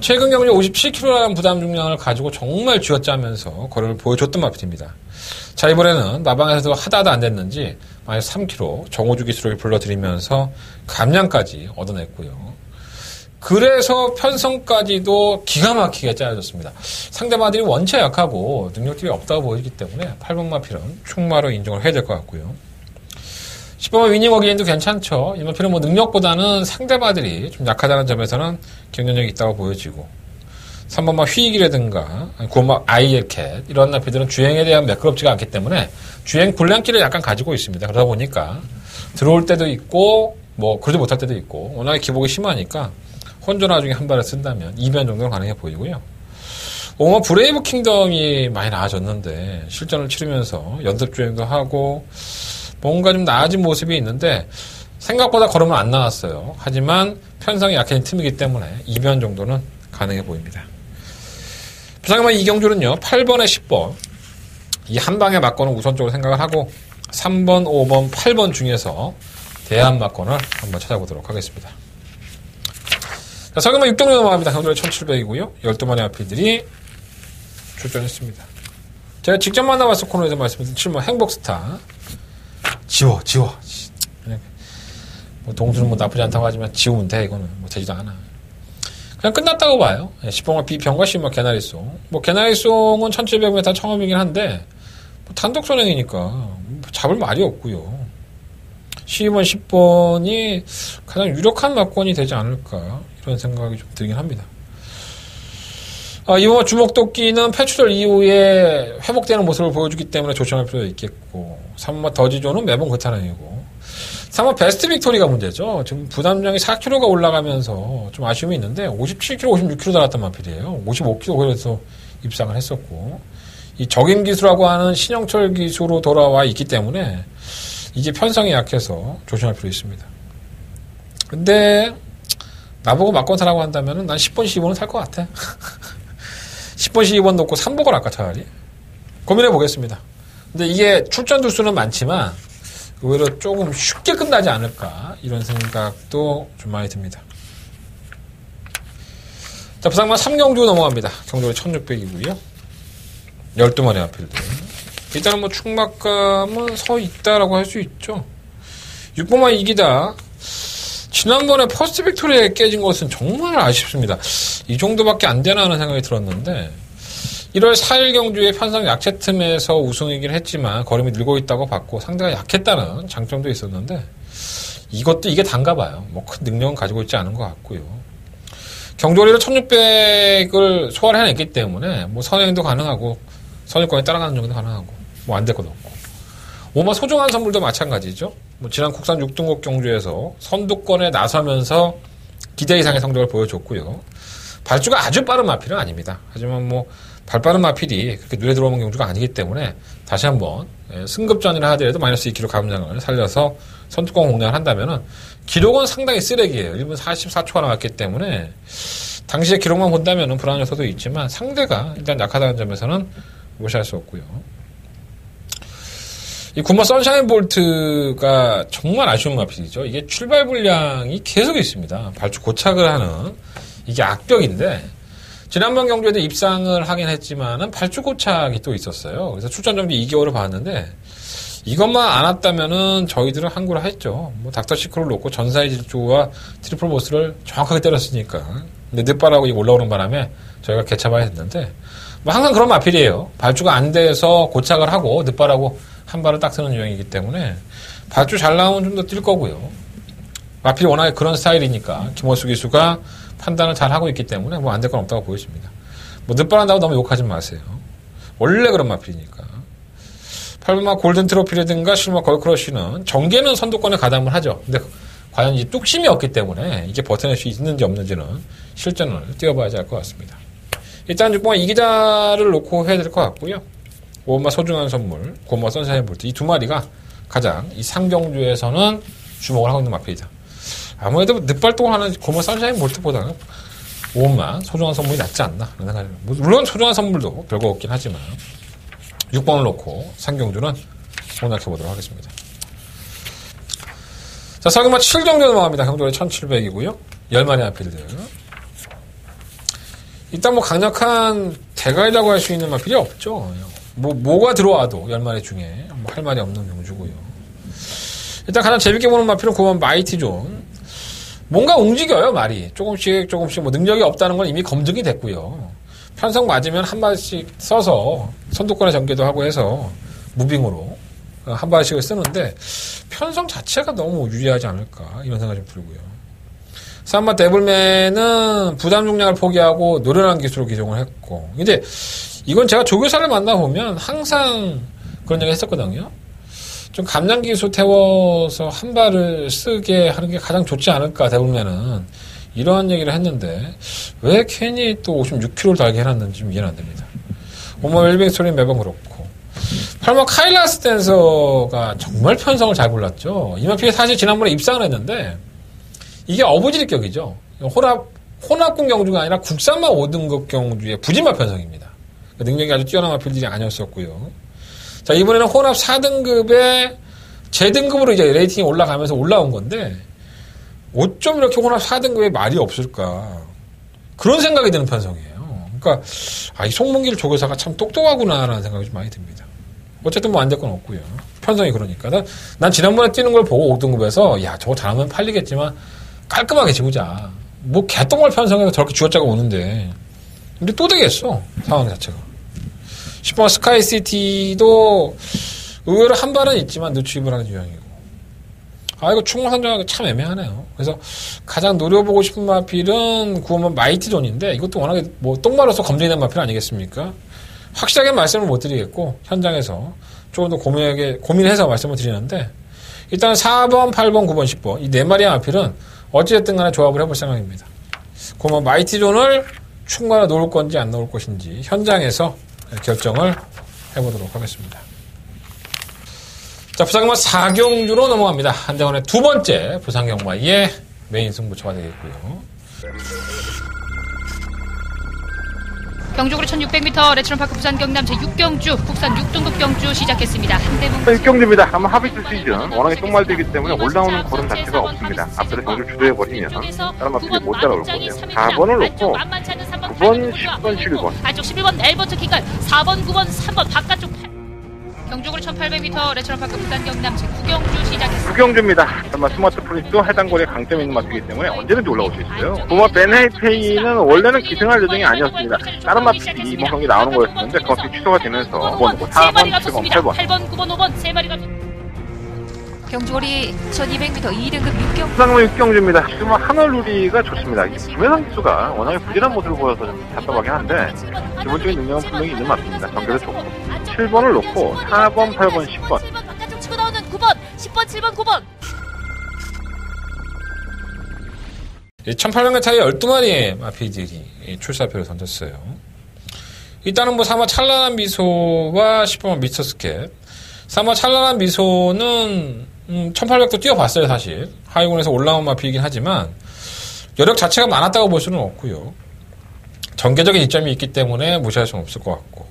최근 경주 57kg라는 부담 중량을 가지고 정말 쥐어짜면서 거래를 보여줬던 마필입니다. 자, 이번에는 마방에서도 하다하다 안 됐는지, 마이너스 3kg 정호주 기수를 불러들이면서 감량까지 얻어냈고요. 그래서 편성까지도 기가 막히게 짜여졌습니다. 상대마들이 원체 약하고 능력들이 없다고 보이기 때문에 8번 마필은 충마로 인정을 해야 될 것 같고요. 10번만 위닝 어게인도 괜찮죠. 이 마필은 능력보다는 상대마들이 좀 약하다는 점에서는 경쟁력이 있다고 보여지고 3번만 휘익이라든가 9번만 아이엘캣 이런 마필들은 주행에 대한 매끄럽지가 않기 때문에 주행 불량기를 약간 가지고 있습니다. 그러다 보니까 들어올 때도 있고 그러지 못할 때도 있고 워낙에 기복이 심하니까 혼전 와중에 한 발을 쓴다면 2변 정도는 가능해 보이고요. 브레이브 킹덤이 많이 나아졌는데 실전을 치르면서 연습주행도 하고 뭔가 좀 나아진 모습이 있는데 생각보다 걸으면 안 나왔어요. 하지만 편성이 약해진 틈이기 때문에 2변 정도는 가능해 보입니다. 부상만 이경주는요. 8번에 10번 이 한 방의 막건을 우선적으로 생각을 하고 3번, 5번, 8번 중에서 대안 막건을 한번 찾아보도록 하겠습니다. 자, 설경만 6경주 넘어갑니다. 경주를 1700이고요. 12마리 마필들이 출전했습니다. 제가 직접 만나봤을 코너에서 말씀드린 7번 행복스타. 지워. 동수는 나쁘지 않다고 하지만 지우면 돼, 이거는. 되지도 않아. 그냥 끝났다고 봐요. 10번과 비평과 10번 개나리송. 개나리송은 1700m 처음이긴 한데, 단독 선행이니까 잡을 말이 없고요. 12번, 10번이 가장 유력한 막건이 되지 않을까 이런 생각이 좀 들긴 합니다. 이번 주먹도끼는 폐출혈 이후에 회복되는 모습을 보여주기 때문에 조심할 필요가 있겠고 3번 더지조는 매번 그렇다는이고 3번 베스트 빅토리가 문제죠. 지금 부담량이 4kg가 올라가면서 좀 아쉬움이 있는데 57kg, 56kg 달았단 마필이에요. 55kg 그래서 입상을 했었고 이 적임 기수라고 하는 신영철 기수로 돌아와 있기 때문에 이게 편성이 약해서 조심할 필요 있습니다. 근데 나보고 막건 사라고 한다면 난 10번, 12번은 살 것 같아. 10번, 12번 놓고 3복을 할까 차라리? 고민해 보겠습니다. 근데 이게 출전 두수는 많지만 의외로 조금 쉽게 끝나지 않을까 이런 생각도 좀 많이 듭니다. 자, 부상만 3경주 넘어갑니다. 경주가 1600이고요. 12마리 마필들. 일단은 충막감은 서 있다라고 할 수 있죠. 6번만 이기다. 지난번에 퍼스트 빅토리에 깨진 것은 정말 아쉽습니다. 이 정도밖에 안 되나 하는 생각이 들었는데 1월 4일 경주의 편성 약체 틈에서 우승이긴 했지만 걸음이 늘고 있다고 봤고 상대가 약했다는 장점도 있었는데 이게 단가 봐요. 큰 능력은 가지고 있지 않은 것 같고요. 경주거리로 1600을 소화를 해냈기 때문에 선행도 가능하고 선유권에 따라가는 정도 가능하고 안 될 것도 없고 소중한 선물도 마찬가지죠. 지난 국산 6등급 경주에서 선두권에 나서면서 기대 이상의 성적을 보여줬고요. 발주가 아주 빠른 마필은 아닙니다. 하지만 뭐 발빠른 마필이 그렇게 눈에 들어오는 경주가 아니기 때문에 다시 한번 승급전이라 하더라도 마이너스 2kg 감장을 살려서 선두권 공략을 한다면은 기록은 상당히 쓰레기예요. 1분 44초가 나왔기 때문에 당시의 기록만 본다면은 불안한 요소도 있지만 상대가 일단 약하다는 점에서는 무시할 수 없고요. 이 구마 선샤인 볼트가 정말 아쉬운 마필이죠. 이게 출발 불량이 계속 있습니다. 발주 고착을 하는 이게 악벽인데 지난번 경주에도 입상을 하긴 했지만은 발주 고착이 또 있었어요. 그래서 출전 정지 2개월을 봤는데 이것만 안 왔다면은 저희들은 항구를 했죠. 뭐 닥터 시크를 놓고 전사의 질주와 트리플 보스를 정확하게 때렸으니까. 근데 늦바라고 올라오는 바람에 저희가 개차봐야 했는데 뭐 항상 그런 마필이에요. 발주가 안 돼서 고착을 하고 늦바라고 한 발을 딱 쓰는 유형이기 때문에 발주 잘 나오면 좀 더 뛸 거고요. 마필이 워낙에 그런 스타일이니까 김호수 기수가 판단을 잘 하고 있기 때문에 뭐 안 될 건 없다고 보여집니다. 뭐 늦바란다고 너무 욕하지 마세요. 원래 그런 마필이니까. 8번마 골든 트로피라든가 실버 걸크러쉬는 정계는 선두권에 가담을 하죠. 근데 과연 이 뚝심이 없기 때문에 이게 버텨낼 수 있는지 없는지는 실전을 뛰어봐야지 알 것 같습니다. 일단 6번마 이기자를 놓고 해야 될 것 같고요. 5번마 소중한 선물, 9번마 선샤인 볼트 이 두 마리가 가장 이 상경주에서는 주목을 하고 있는 마필이다. 아무래도 늦발동을 하는 9번마 선샤인 볼트보다는 5번마 소중한 선물이 낫지 않나 그런 생각이 듭니다. 물론 소중한 선물도 별거 없긴 하지만 6번을 놓고 상경주는 공략해보도록 하겠습니다. 자, 상경마 7경주 넘어갑니다. 경주가 1700이고요. 10마리 마필들. 일단 뭐 강력한 대가이라고 할 수 있는 마필이 없죠. 뭐가 들어와도 10마리 중에 뭐 할 말이 없는 경주고요. 일단 가장 재밌게 보는 마필은 9번 마이티 존. 뭔가 움직여요, 말이. 조금씩 뭐 능력이 없다는 건 이미 검증이 됐고요. 편성 맞으면 한 발씩 써서 선두권에 전개도 하고 해서 무빙으로 한 발씩을 쓰는데 편성 자체가 너무 유리하지 않을까 이런 생각이 좀 들고요. 3번 데블맨은 부담 중량을 포기하고 노련한 기술로 기종을 했고 근데 이건 제가 조교사를 만나보면 항상 그런 얘기 했었거든요. 좀 감량 기술 태워서 한 발을 쓰게 하는 게 가장 좋지 않을까 데블맨은 이런 얘기를 했는데 왜 괜히 또 56kg를 달게 해놨는지 좀 이해는 안 됩니다. 웰빙 스토리는 매번 그렇고 8번 카일라스 댄서가 정말 편성을 잘 골랐죠. 이마피에 사실 지난번에 입상을 했는데 이게 어부지리격이죠. 혼합군 경주가 아니라 국산마 5등급 경주의 부진마 편성입니다. 능력이 아주 뛰어난 마필들이 아니었었고요. 자, 이번에는 혼합 4등급에 제등급으로 이제 레이팅이 올라가면서 올라온 건데 어쩜 이렇게 혼합 4등급에 말이 없을까. 그런 생각이 드는 편성이에요. 그러니까, 이 송문길 조교사가 참 똑똑하구나라는 생각이 좀 많이 듭니다. 어쨌든 뭐 안 될 건 없고요. 편성이 그러니까. 난 지난번에 뛰는 걸 보고 5등급에서, 저거 잘하면 팔리겠지만, 깔끔하게 지우자. 뭐, 개똥을 편성해서 저렇게 쥐어짜고 오는데. 근데 또 되겠어. 상황 자체가. 10번 스카이시티도 의외로 한 발은 있지만 늦추입을 하는 유형이고. 이거 충무 선정하기 참 애매하네요. 그래서 가장 노려보고 싶은 마필은 9번마 마이티 존인데 이것도 워낙에 뭐 똥마로서 검증된 마필 아니겠습니까? 확실하게 말씀을 못 드리겠고 현장에서 조금 더 고민해서 말씀을 드리는데 일단 4번, 8번, 9번, 10번 이 네 마리의 마필은 어찌됐든 간에 조합을 해볼 생각입니다. 9번마 마이티 존을 충무에 놓을 건지 안 놓을 것인지 현장에서 결정을 해보도록 하겠습니다. 자, 부산경마 4경주로 넘어갑니다. 한대원의 두 번째 부산경마의 메인 승부처가 되겠고요. 경주거리 1600m 레츠런파크 부산 경남 제6경주 국산 6등급 경주 시작했습니다. 한대문 1경주입니다. 아마 하비스 시즌 워낙에 똥말되기 때문에 올라오는 걸음 자체가 없습니다. 앞으로 경주 주도해버리면 다른 마필이 못 따라올 거예요. 4번을 놓고 9번, 10번, 11번 안쪽 11번 엘버트 킥간 4번, 9번, 3번 바깥쪽 경주거리 1800m 레츠런파크 부산 경남 제9경주 시작했습니다. 9경주입니다. 아마 스마트 프린스도 해당 거리에 강점이 있는 마필이기 때문에 언제든지 올라올 수 있어요. 부마 베네이페이는 원래는 기승할 예정이 아니었습니다. 다른 마필이 이번 경기 나오는 거였는데 그 마필이 취소가 되면서 9번, 4번, 7번, 8번 8번, 9번, 5번 3마리가 경주거리 1200m 2등급 6경 부산경마 6경주입니다. 지금 하늘누리가 좋습니다. 김혜성 기수가 워낙에 부진한 모습을 보여서 좀 답답하긴 한데 기본적인 능력은 분명히 있는 마필입니다. 경기도 좋고 7번을 놓고 4번, 8번, 10번 7번 바깥쪽 치고 나오는 9번 10번, 7번, 9번 1800m에 12마리의 마피들이 출사표를 던졌어요. 일단은 뭐 3화 찬란한 미소와 10번만 미스터 스캣. 3화 찬란한 미소는 1800도 뛰어봤어요, 사실. 하위군에서 올라온 마피이긴 하지만 여력 자체가 많았다고 볼 수는 없고요. 전개적인 이점이 있기 때문에 무시할 수는 없을 것 같고,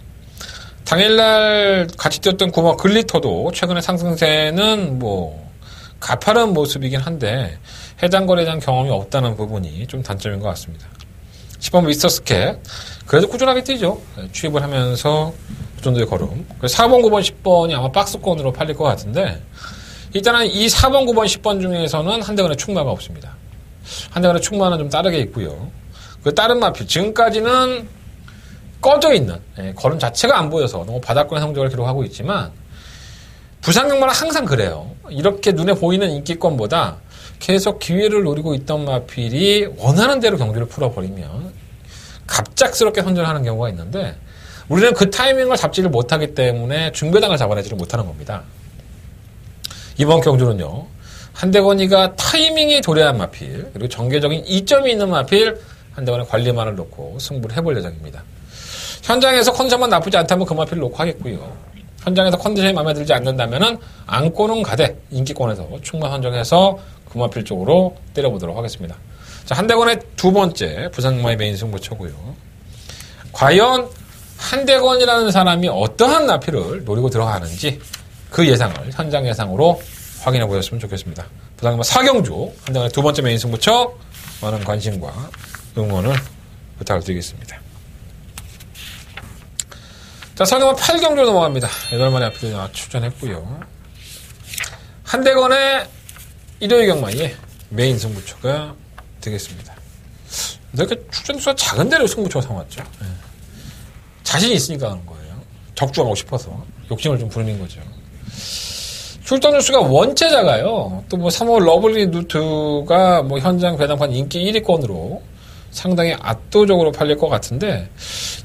당일날 같이 뛰었던 구마 글리터도 최근의 상승세는 뭐 가파른 모습이긴 한데 해당 거래에 대한 경험이 없다는 부분이 좀 단점인 것 같습니다. 10번 미스터 스캣 그래도 꾸준하게 뛰죠. 취입을 하면서 그 정도의 걸음. 4번, 9번, 10번이 아마 박스권으로 팔릴 것 같은데, 일단은 이 4번, 9번, 10번 중에서는 한대건의 충마가 없습니다. 한대건의 충마는 좀 다르게 있고요. 그 다른 마필 지금까지는 꺼져 있는 걸음 자체가 안 보여서 너무 바닥권의 성적을 기록하고 있지만, 부상경마는 항상 그래요. 이렇게 눈에 보이는 인기권보다 계속 기회를 노리고 있던 마필이 원하는 대로 경기를 풀어버리면 갑작스럽게 선전하는 경우가 있는데, 우리는 그 타이밍을 잡지를 못하기 때문에 중배당을 잡아내지를 못하는 겁니다. 이번 경주는요, 한대건이가 타이밍이 도래한 마필, 그리고 전개적인 이점이 있는 마필, 한대건의 관리만을 놓고 승부를 해볼 예정입니다. 현장에서 컨디션만 나쁘지 않다면 그 마필을 놓고 하겠고요. 현장에서 컨디션이 마음에 들지 않는다면은 안고는 가되 인기권에서 충만 선정해서 그 마필 쪽으로 때려보도록 하겠습니다. 자, 한대건의 두 번째 부상마의 메인 승부처고요. 과연 한대건이라는 사람이 어떠한 마필을 노리고 들어가는지 그 예상을 현장 예상으로 확인해 보셨으면 좋겠습니다. 부상마 4경주 한대건의 두 번째 메인 승부처, 많은 관심과 응원을 부탁을 드리겠습니다. 자, 상경마 8경주로 넘어갑니다. 8마리 앞으로 출전했고요. 한대건의 일요일 경마의 메인 승부처가 되겠습니다. 이렇게 출전 수가 작은 데로 승부처가 삼았죠. 네. 자신이 있으니까 하는 거예요. 적중하고 싶어서 욕심을 좀 부리는 거죠. 출전 수가 원체 작아요. 또 뭐 3월 러블리 누트가 뭐 현장 배당판 인기 1위권으로 상당히 압도적으로 팔릴 것 같은데,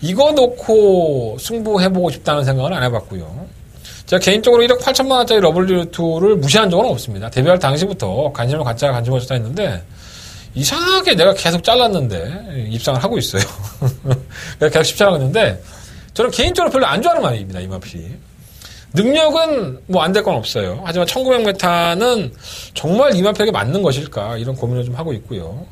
이거 놓고 승부해보고 싶다는 생각은 안 해봤고요. 제가 개인적으로 1억 8천만 원짜리 러블리2를 무시한 적은 없습니다. 데뷔할 당시부터 관심을 갖자 관심을 줬다 했는데, 이상하게 내가 계속 잘랐는데 입상을 하고 있어요. 내가 계속 십자라고 했는데, 저는 개인적으로 별로 안 좋아하는 말입니다, 이 마필이. 능력은 뭐 안 될 건 없어요. 하지만 1900m는 정말 이 마필에게 맞는 것일까, 이런 고민을 좀 하고 있고요.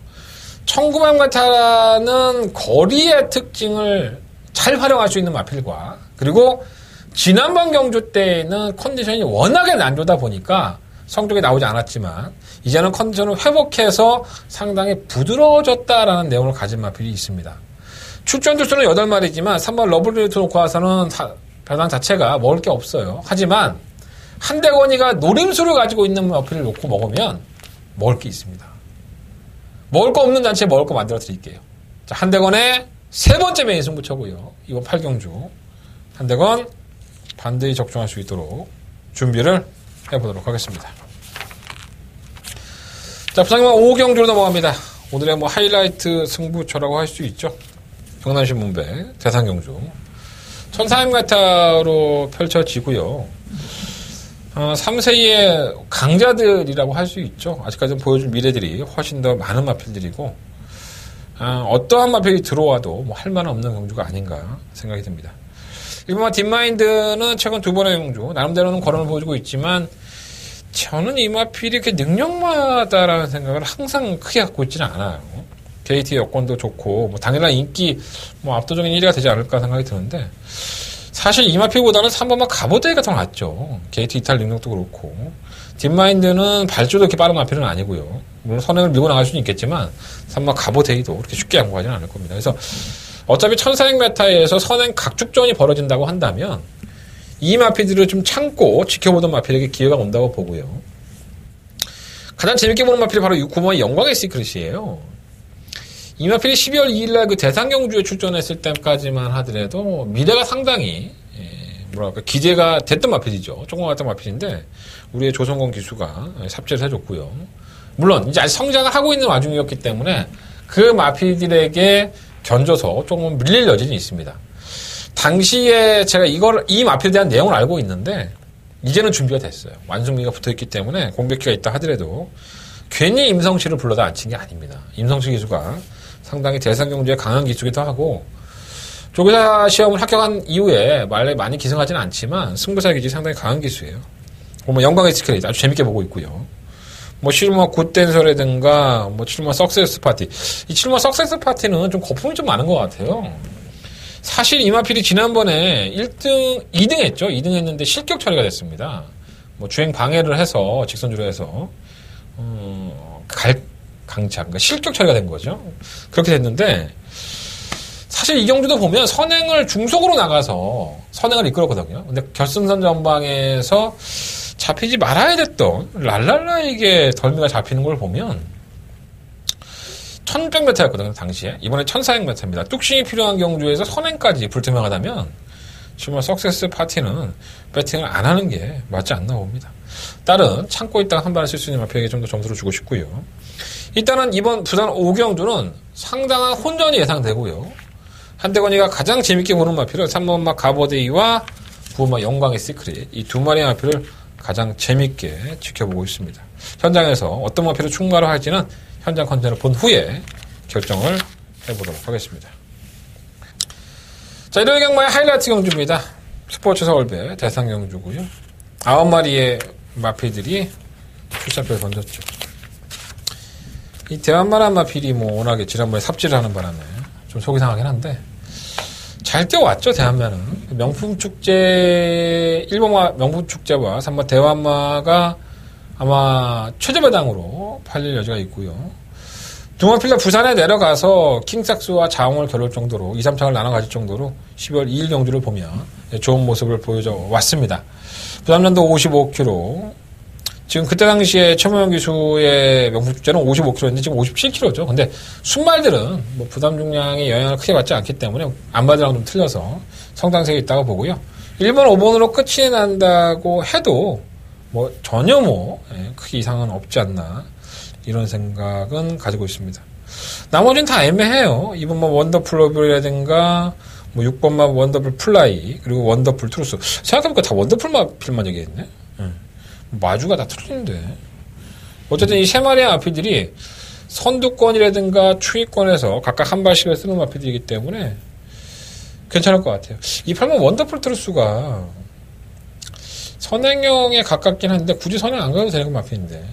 1900m는 거리의 특징을 잘 활용할 수 있는 마필과, 그리고 지난번 경주 때는 컨디션이 워낙에 안 좋다 보니까 성적이 나오지 않았지만, 이제는 컨디션을 회복해서 상당히 부드러워졌다라는 내용을 가진 마필이 있습니다. 출전 주수는 8마리지만 3번 러블리트 놓고 와서는 배당 자체가 먹을 게 없어요. 하지만 한대건이가 노림수를 가지고 있는 마필을 놓고 먹으면 먹을 게 있습니다. 먹을 거 없는 잔치에 먹을 거 만들어 드릴게요. 자, 한대건의 세 번째 메인 승부처고요. 이번 8경주 한대건 반드시 적중할 수 있도록 준비를 해보도록 하겠습니다. 자, 부상경마 5경주로 넘어갑니다. 오늘의 뭐 하이라이트 승부처라고 할 수 있죠. 경남신문배 대상경주 1400m로 펼쳐지고요. 3세의 강자들이라고 할 수 있죠. 아직까지는 보여줄 미래들이 훨씬 더 많은 마필들이고, 어떠한 마필이 들어와도 뭐 할 만한 없는 경주가 아닌가 생각이 듭니다. 일본마 딥마인드는 최근 두 번의 경주 나름대로는 걸음을 보여주고 있지만, 저는 이 마필이 이렇게 능력마다라는 생각을 항상 크게 갖고 있지는 않아요. KT 여건도 좋고 뭐 당연한 인기 뭐 압도적인 1위가 되지 않을까 생각이 드는데, 사실 이 마필보다는 3번마 가보데이가 더 낫죠. 게이트 이탈 능력도 그렇고. 딥마인드는 발주도 이렇게 빠른 마필은 아니고요. 물론 선행을 밀고 나갈 수는 있겠지만 3번마 가보데이도 그렇게 쉽게 양보하지는 않을 겁니다. 그래서 어차피 1400m에서 선행 각축전이 벌어진다고 한다면 이 마필들을 좀 참고 지켜보던 마필에게 기회가 온다고 보고요. 가장 재밌게 보는 마필이 바로 9번의 영광의 시크릿이에요. 이 마필이 12월 2일날 그 대상경주에 출전했을 때까지만 하더라도 미래가 상당히 뭐랄까 기대가 됐던 마필이죠. 조금 같은 마필인데 우리의 조성건 기수가 삽질을 해줬고요. 물론 이제 아직 성장을 하고 있는 와중이었기 때문에 그 마필들에게 견줘서 조금 밀릴 여지는 있습니다. 당시에 제가 이 마필에 대한 내용을 알고 있는데 이제는 준비가 됐어요. 완성미가 붙어있기 때문에 공백기가 있다 하더라도 괜히 임성씨를 불러다 앉힌 게 아닙니다. 임성씨 기수가 상당히 대상경주에 강한 기수기도 하고 조교사 시험을 합격한 이후에 말에 많이 기승하지는 않지만 승부사 기질이 상당히 강한 기수예요. 뭐 영광의 스킬이 아주 재밌게 보고 있고요. 뭐 실버 굿댄서라든가 뭐 실버 석세스 파티. 이 실버 석세스 파티는 좀 거품이 좀 많은 것 같아요. 사실 이마필이 지난번에 2등 했죠. 2등 했는데 실격 처리가 됐습니다. 뭐 주행 방해를 해서 직선주로 해서 강착, 그러니까 실격 처리가 된 거죠. 그렇게 됐는데 사실 이 경주도 보면 선행을 중속으로 나가서 선행을 이끌었거든요. 근데 결승선 전방에서 잡히지 말아야 됐던 랄랄라에게 덜미가 잡히는 걸 보면 1600m였거든요, 당시에. 이번에 1400m입니다. 뚝심이 필요한 경주에서 선행까지 불투명하다면 정말 석세스 파티는 배팅을 안 하는 게 맞지 않나 봅니다. 딸은 참고 있다가 한 발을 쓸 수 있는 마피에게 좀 더 점수를 주고 싶고요. 일단은 이번 부산 5경주는 상당한 혼전이 예상되고요. 한대건이가 가장 재밌게 보는 마피를 3번마 가버데이와 9번마 영광의 시크릿, 이 두 마리의 마피를 가장 재밌게 지켜보고 있습니다. 현장에서 어떤 마피를 충마를 할지는 현장 컨텐츠를 본 후에 결정을 해보도록 하겠습니다. 자, 일요일 경마의 하이라이트 경주입니다. 스포츠 서울배 대상 경주고요. 9마리의 마피들이 출사표를 던졌죠. 이 대만만한 마필이 뭐 워낙에 지난번에 삽질을 하는 바람에 좀 속이 상하긴 한데 잘 뛰어왔죠. 대한마는 명품축제 1번마 명품축제와 3번 대한마가 아마 최저배당으로 팔릴 여지가 있고요. 두마필라 부산에 내려가서 킹삭스와 자웅을 겨룰 정도로 2, 3창을 나눠 가질 정도로 12월 2일 경주를 보면 좋은 모습을 보여줘 왔습니다. 부산연도 55km. 지금 그때 당시에 최모영 기수의 명품축제는 55km인데 지금 57km죠. 근데 순말들은 뭐 부담 중량에 영향을 크게 받지 않기 때문에 안바들랑 좀 틀려서 성장세가 있다고 보고요. 1번, 5번으로 끝이 난다고 해도 뭐 전혀 크게 이상은 없지 않나 이런 생각은 가지고 있습니다. 나머지는 다 애매해요. 2번만 원더풀 러블이라든가 뭐 6번만 원더풀 플라이 그리고 원더풀 트루스. 생각해보니까 다 원더풀 마필만 얘기했네. 마주가 다 틀리는데. 어쨌든 이 세 마리의 마피들이 선두권이라든가 추위권에서 각각 한 발씩을 쓰는 마피들이기 때문에 괜찮을 것 같아요. 이 8번 원더풀 트루스가 선행형에 가깝긴 한데 굳이 선행 안 가도 되는 마피인데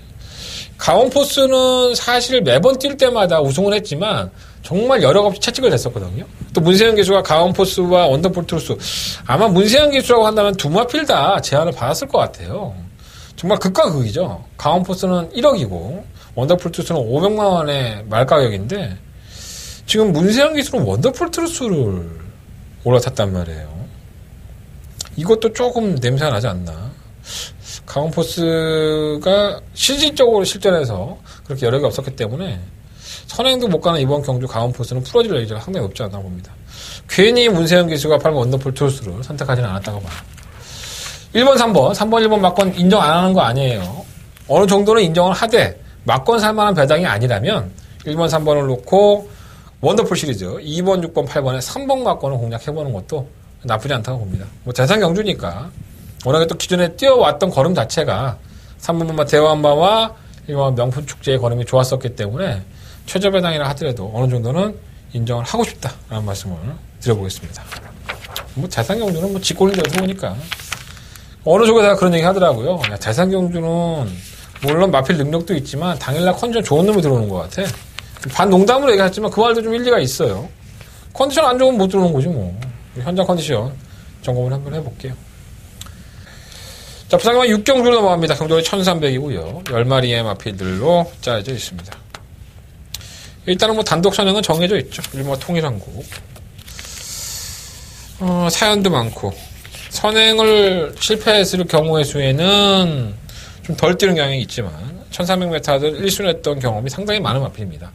강원포스는 사실 매번 뛸 때마다 우승을 했지만 정말 여력 없이 채찍을 냈었거든요. 또 문세영 기수가 강원포스와 원더풀 트루스 아마 문세영 기수라고 한다면 두 마필 다 제안을 받았을 것 같아요. 정말 극과 극이죠. 강원포스는 1억이고 원더풀 트루스는 500만 원의 말가격인데 지금 문세영 기수는 원더풀 트루스를 올라탔단 말이에요. 이것도 조금 냄새가 나지 않나. 강원포스가 실질적으로 실전에서 그렇게 여력이 없었기 때문에 선행도 못 가는 이번 경주 강원포스는 풀어질 여지가 상당히 없지 않나 봅니다. 괜히 문세영 기수가 8번 원더풀 트루스를 선택하지는 않았다고 봐요. 1번, 3번, 1번 막권 인정 안 하는 거 아니에요. 어느 정도는 인정을 하되 막권 살만한 배당이 아니라면 1번, 3번을 놓고 원더풀 시리즈 2번, 6번, 8번에 3번 막권을 공략해보는 것도 나쁘지 않다고 봅니다. 뭐 대상 경주니까 워낙에 또 기존에 뛰어왔던 걸음 자체가 3번마 대환마와 1번 명품축제의 걸음이 좋았었기 때문에 최저 배당이라 하더라도 어느 정도는 인정을 하고 싶다라는 말씀을 드려보겠습니다. 뭐 대상 경주는 뭐 직골인 대로 좋으니까 어느 쪽에다가 그런 얘기 하더라고요. 대상 경주는 물론 마필 능력도 있지만 당일날 컨디션 좋은 놈이 들어오는 것 같아. 반 농담으로 얘기했지만 그 말도 좀 일리가 있어요. 컨디션 안 좋으면 못 들어오는 거지 뭐. 현장 컨디션 점검을 한번 해볼게요. 자, 부산경마 6경주로 넘어갑니다. 경주는 1300이고요. 10마리의 마필들로 짜여져 있습니다. 일단은 뭐 단독 선행은 정해져 있죠. 일본 통일한국. 사연도 많고. 선행을 실패했을 경우의 수에는 좀 덜 뛰는 경향이 있지만 1300m를 1순위 했던 경험이 상당히 많은 마필입니다.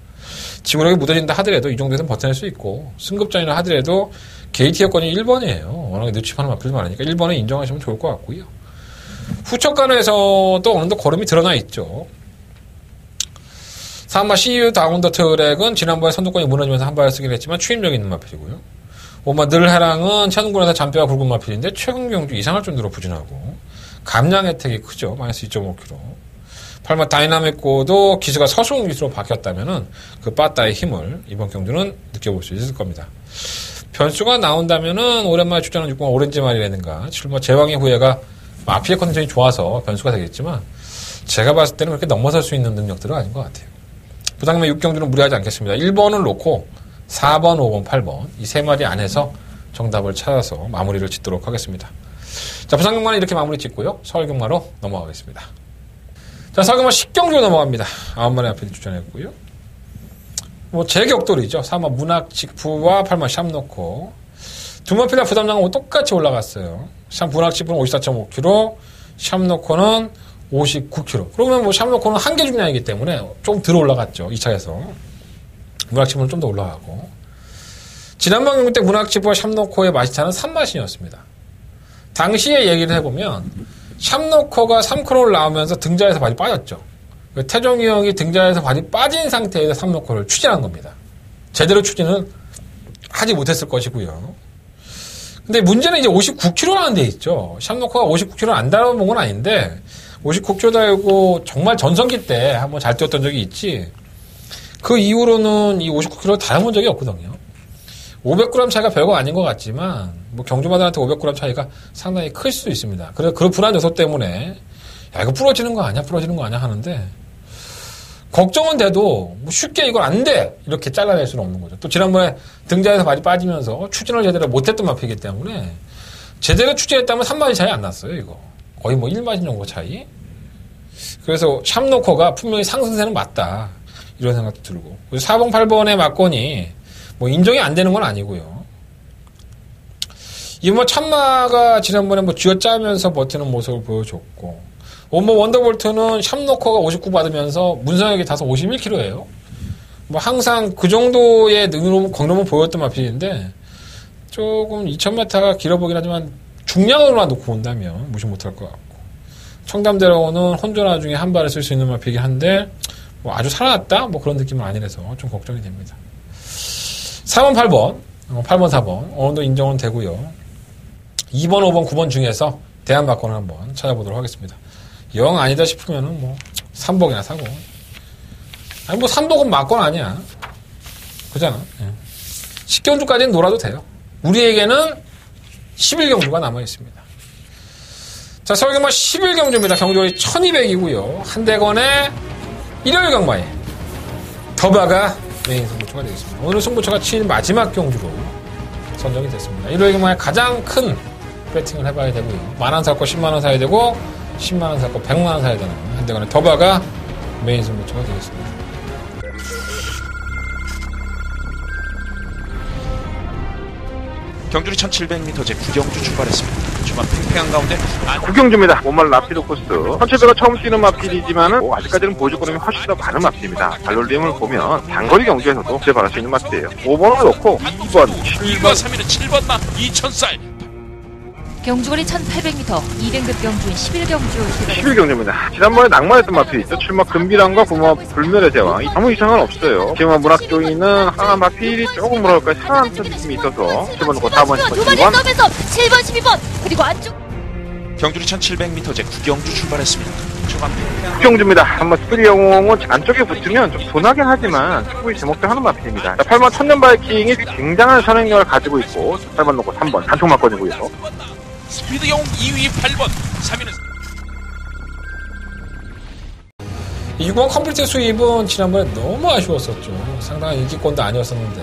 지구력이 무뎌진다 하더라도 이 정도에는 버텨낼 수 있고 승급전이라 하더라도 게이트 여건이 1번이에요. 워낙에 늦춤하는 마필도 많으니까 1번을 인정하시면 좋을 것 같고요. 후척간에서도 어느 정도 걸음이 드러나 있죠. 3마 CU 다운더 트랙은 지난번에 선두권이 무너지면서 한 발을 쓰긴 했지만 추임력 있는 마필이고요. 5마 늘해랑은 천군에서 잔뼈가 굵은 마필인데 최근 경주 이상할 정도로 부진하고 감량 혜택이 크죠. 마이너스 2.5kg. 8번 다이나믹고도 기수가 서수공 기수로 바뀌었다면은 그 빠따의 힘을 이번 경주는 느껴볼 수 있을 겁니다. 변수가 나온다면은 오랜만에 출전한 6번 오렌지 마리라든가 7번 제왕의 후예가 마피의 컨디션이 좋아서 변수가 되겠지만 제가 봤을 때는 그렇게 넘어설 수 있는 능력들은 아닌 것 같아요. 부상님의 6경주는 무리하지 않겠습니다. 1번을 놓고 4번, 5번, 8번 이 세 마리 안에서 정답을 찾아서 마무리를 짓도록 하겠습니다. 자, 부상경마는 이렇게 마무리 짓고요. 서울경마로 넘어가겠습니다. 자, 서울경마 10경주로 넘어갑니다. 9마리 앞에 출전했고요. 뭐 제 격돌이죠. 3번 문학 직프와 8번 샴노코. 두 마필라 부담장하고 똑같이 올라갔어요. 문학 직프는 54.5kg, 샴노코는 59kg. 그러면 뭐 샴노코는 한개 중량이기 때문에 좀 덜 올라갔죠. 2차에서. 문학 직프는 좀 더 올라가고. 지난번 경기 때 문학 직프와 샴노코의 맛이차는 3마신이었습니다. 당시에 얘기를 해보면 샴노코가 3크롤 나오면서 등자에서 발이 빠졌죠. 태종이 형이 등자에서 발이 빠진 상태에서 샴노코를 추진한 겁니다. 제대로 추진은 하지 못했을 것이고요. 근데 문제는 이제 59kg라는 데 있죠. 샴노코가 59kg 안 달아본 건 아닌데 59kg 달고 정말 전성기 때 한번 잘 뛰었던 적이 있지. 그 이후로는 이 59kg 달아본 적이 없거든요. 500g 차이가 별거 아닌 것 같지만 뭐 경주마들한테 500g 차이가 상당히 클 수도 있습니다. 그래서 그 불안 요소 때문에 야 이거 부러지는 거 아니야 하는데 걱정은 돼도 뭐 쉽게 이걸 안 돼 이렇게 잘라낼 수는 없는 거죠. 또 지난번에 등자에서 발이 빠지면서 추진을 제대로 못했던 마피이기 때문에 제대로 추진했다면 3마리 차이 안 났어요. 이거 거의 뭐 1마리 정도 차이. 그래서 샴노코가 분명히 상승세는 맞다 이런 생각도 들고. 그래서 4번 8번의 막건이 뭐 인정이 안 되는 건 아니고요. 이번 참마가 지난번에 뭐 쥐어짜면서 버티는 모습을 보여줬고, 원더볼트는 샴노커가 59 받으면서 문성혁이 다소 51kg예요. 뭐 항상 그 정도의 광놈을 보였던 마필인데 조금 2000m가 길어 보긴 하지만 중량으로만 놓고 본다면 무시 못할 것 같고, 청담대로는 혼전화 중에 한 발을 쓸 수 있는 마필이긴 한데 뭐 아주 살아났다 뭐 그런 느낌은 아니라서 좀 걱정이 됩니다. 4번 8번 4번 어느 정도 인정은 되고요. 2번 5번 9번 중에서 대안박건을 한번 찾아보도록 하겠습니다. 영 아니다 싶으면은 뭐 3복이나 사고, 아니 뭐 3복은 막건 아니야 그잖아. 10경주까지는 놀아도 돼요. 우리에게는 11경주가 남아있습니다. 자, 서울경마 11경주입니다. 경주월이 1200이고요. 한대건의 일요일 경마에 더바가 메인 승부처가 되겠습니다. 오늘 승부처가 7일 마지막 경주로 선정이 됐습니다. 일요일 경마에 가장 큰 배팅을 해봐야 되고요. 만원 살 거 10만원 사야 되고 10만원 살 거 100만원 사야 되는 한대건의 더바가 메인 승부처가 되겠습니다. 경주리 1700m 제 9경주 출발했습니다. 초반 팽팽한 가운데 구경주입니다. 원말 라피도 코스. 선체배가 처음 뛰는 마필이지만은 아직까지는 보여줄 거는 훨씬 더 많은 마필입니다. 발놀림을 보면 단거리 경주에서도 제발할 수 있는 마필이에요. 5번을 놓고 2번, 1번, 3위는 7번 마 2000살. 경주거리 1800m 2등급 경주인 11경주 11경주입니다. 지난번에 낭만했던 마필이 있죠. 출마 금비랑과 부마 불멸의 제왕. 아무 이상은 없어요. 지금 문학 쪽에는 하나 마필이 조금 뭐랄까 상한 느낌이 있어서 7번 놓고 4번, 10번, 두 마리 2번. 떠면서 7번 12번 그리고 안쪽 경주리 1700m 제 9경주 출발했습니다. 초반 팽팽한 구경주입니다. 한번 스프리 영웅은 안쪽에 붙으면 좀 분하긴 하지만 충분히 제목도 하는 마필입니다. 8번 천년 바이킹이 굉장한 선행력을 가지고 있고 8번 놓고 3번 단총 막건이고요. 스피드 영웅 2위 8번 3위는 6번 컴플리트 수입은 지난번에 너무 아쉬웠었죠. 상당한 인기권도 아니었었는데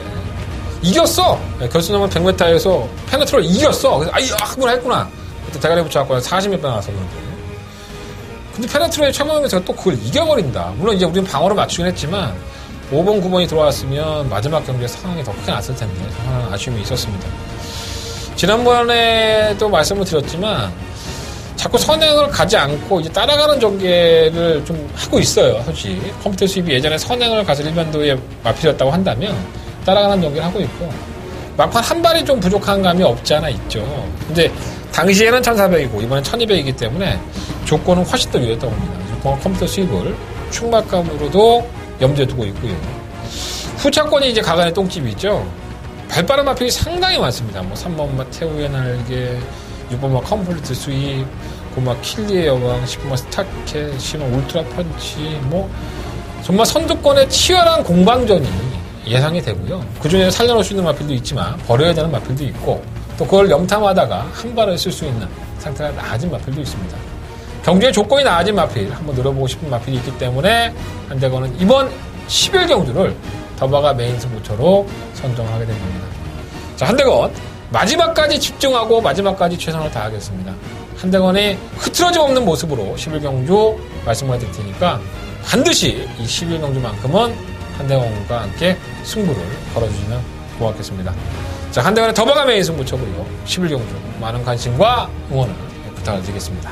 이겼어. 결승전만 100m에서 페네트로를 이겼어. 그래서 한번 했구나. 그때 대가리 붙여갖고 40몇 번 나왔었는데, 근데 페네트로의 최고점에서 또 그걸 이겨버린다. 물론 이제 우리는 방어를 맞추긴 했지만 5번 9번이 들어왔으면 마지막 경기에 상황이 더 크게 났을 텐데 상당한 아쉬움이 있었습니다. 지난번에도 말씀을 드렸지만 자꾸 선행을 가지 않고 이제 따라가는 전개를 좀 하고 있어요. 솔직히 컴퓨터 수입이 예전에 선행을 가서 일반도에 마필이었다고 한다면 따라가는 전개를 하고 있고, 막판 한 발이 좀 부족한 감이 없지 않아 있죠. 근데 당시에는 1400이고 이번엔 1200이기 때문에 조건은 훨씬 더 유리했다고 봅니다. 컴퓨터 수입을 충막감으로도 염두에 두고 있고요. 후차권이 이제 가간의 똥집이 있죠. 발빠른 마필이 상당히 많습니다. 뭐 3번 태우의 날개, 6번 컴플리트 수입, 고마 킬리의 여왕, 10번 스타켓, 10번 울트라 펀치, 뭐 정말 선두권의 치열한 공방전이 예상이 되고요. 그 중에 살려놓을 수 있는 마필도 있지만 버려야 되는 마필도 있고 또 그걸 염탐하다가 한 발을 쓸 수 있는 상태가 나아진 마필도 있습니다. 경주의 조건이 나아진 마필, 한번 늘어보고 싶은 마필이 있기 때문에 한대건은 이번 10일 경주를 더바가 메인 승부처로 선정하게 된 겁니다. 자, 한대건 마지막까지 집중하고 마지막까지 최선을 다하겠습니다. 한대건이 흐트러짐 없는 모습으로 10일 경주 말씀을 드릴 테니까 반드시 이 10일 경주만큼은 한대건과 함께 승부를 걸어주시면 고맙겠습니다. 자, 한대건의 더바가 메인 승부처고요. 10일 경주 많은 관심과 응원을 부탁을 드리겠습니다.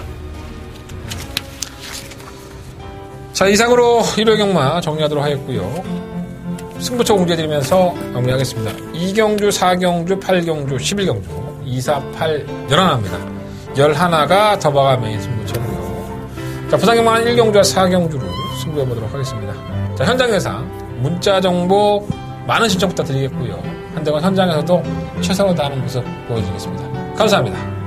자, 이상으로 1회 경마 정리하도록 하겠고요. 승부처 공개해드리면서 마무리하겠습니다. 2경주, 4경주, 8경주, 11경주 2, 4, 8, 11입니다. 11가 더바가 메인 승부처고요. 자, 부산경마는 1경주와 4경주로 승부해보도록 하겠습니다. 자, 현장 예상 문자 정보 많은 신청 부탁드리겠고요. 한대건 현장에서도 최선을 다하는 모습 보여드리겠습니다. 감사합니다.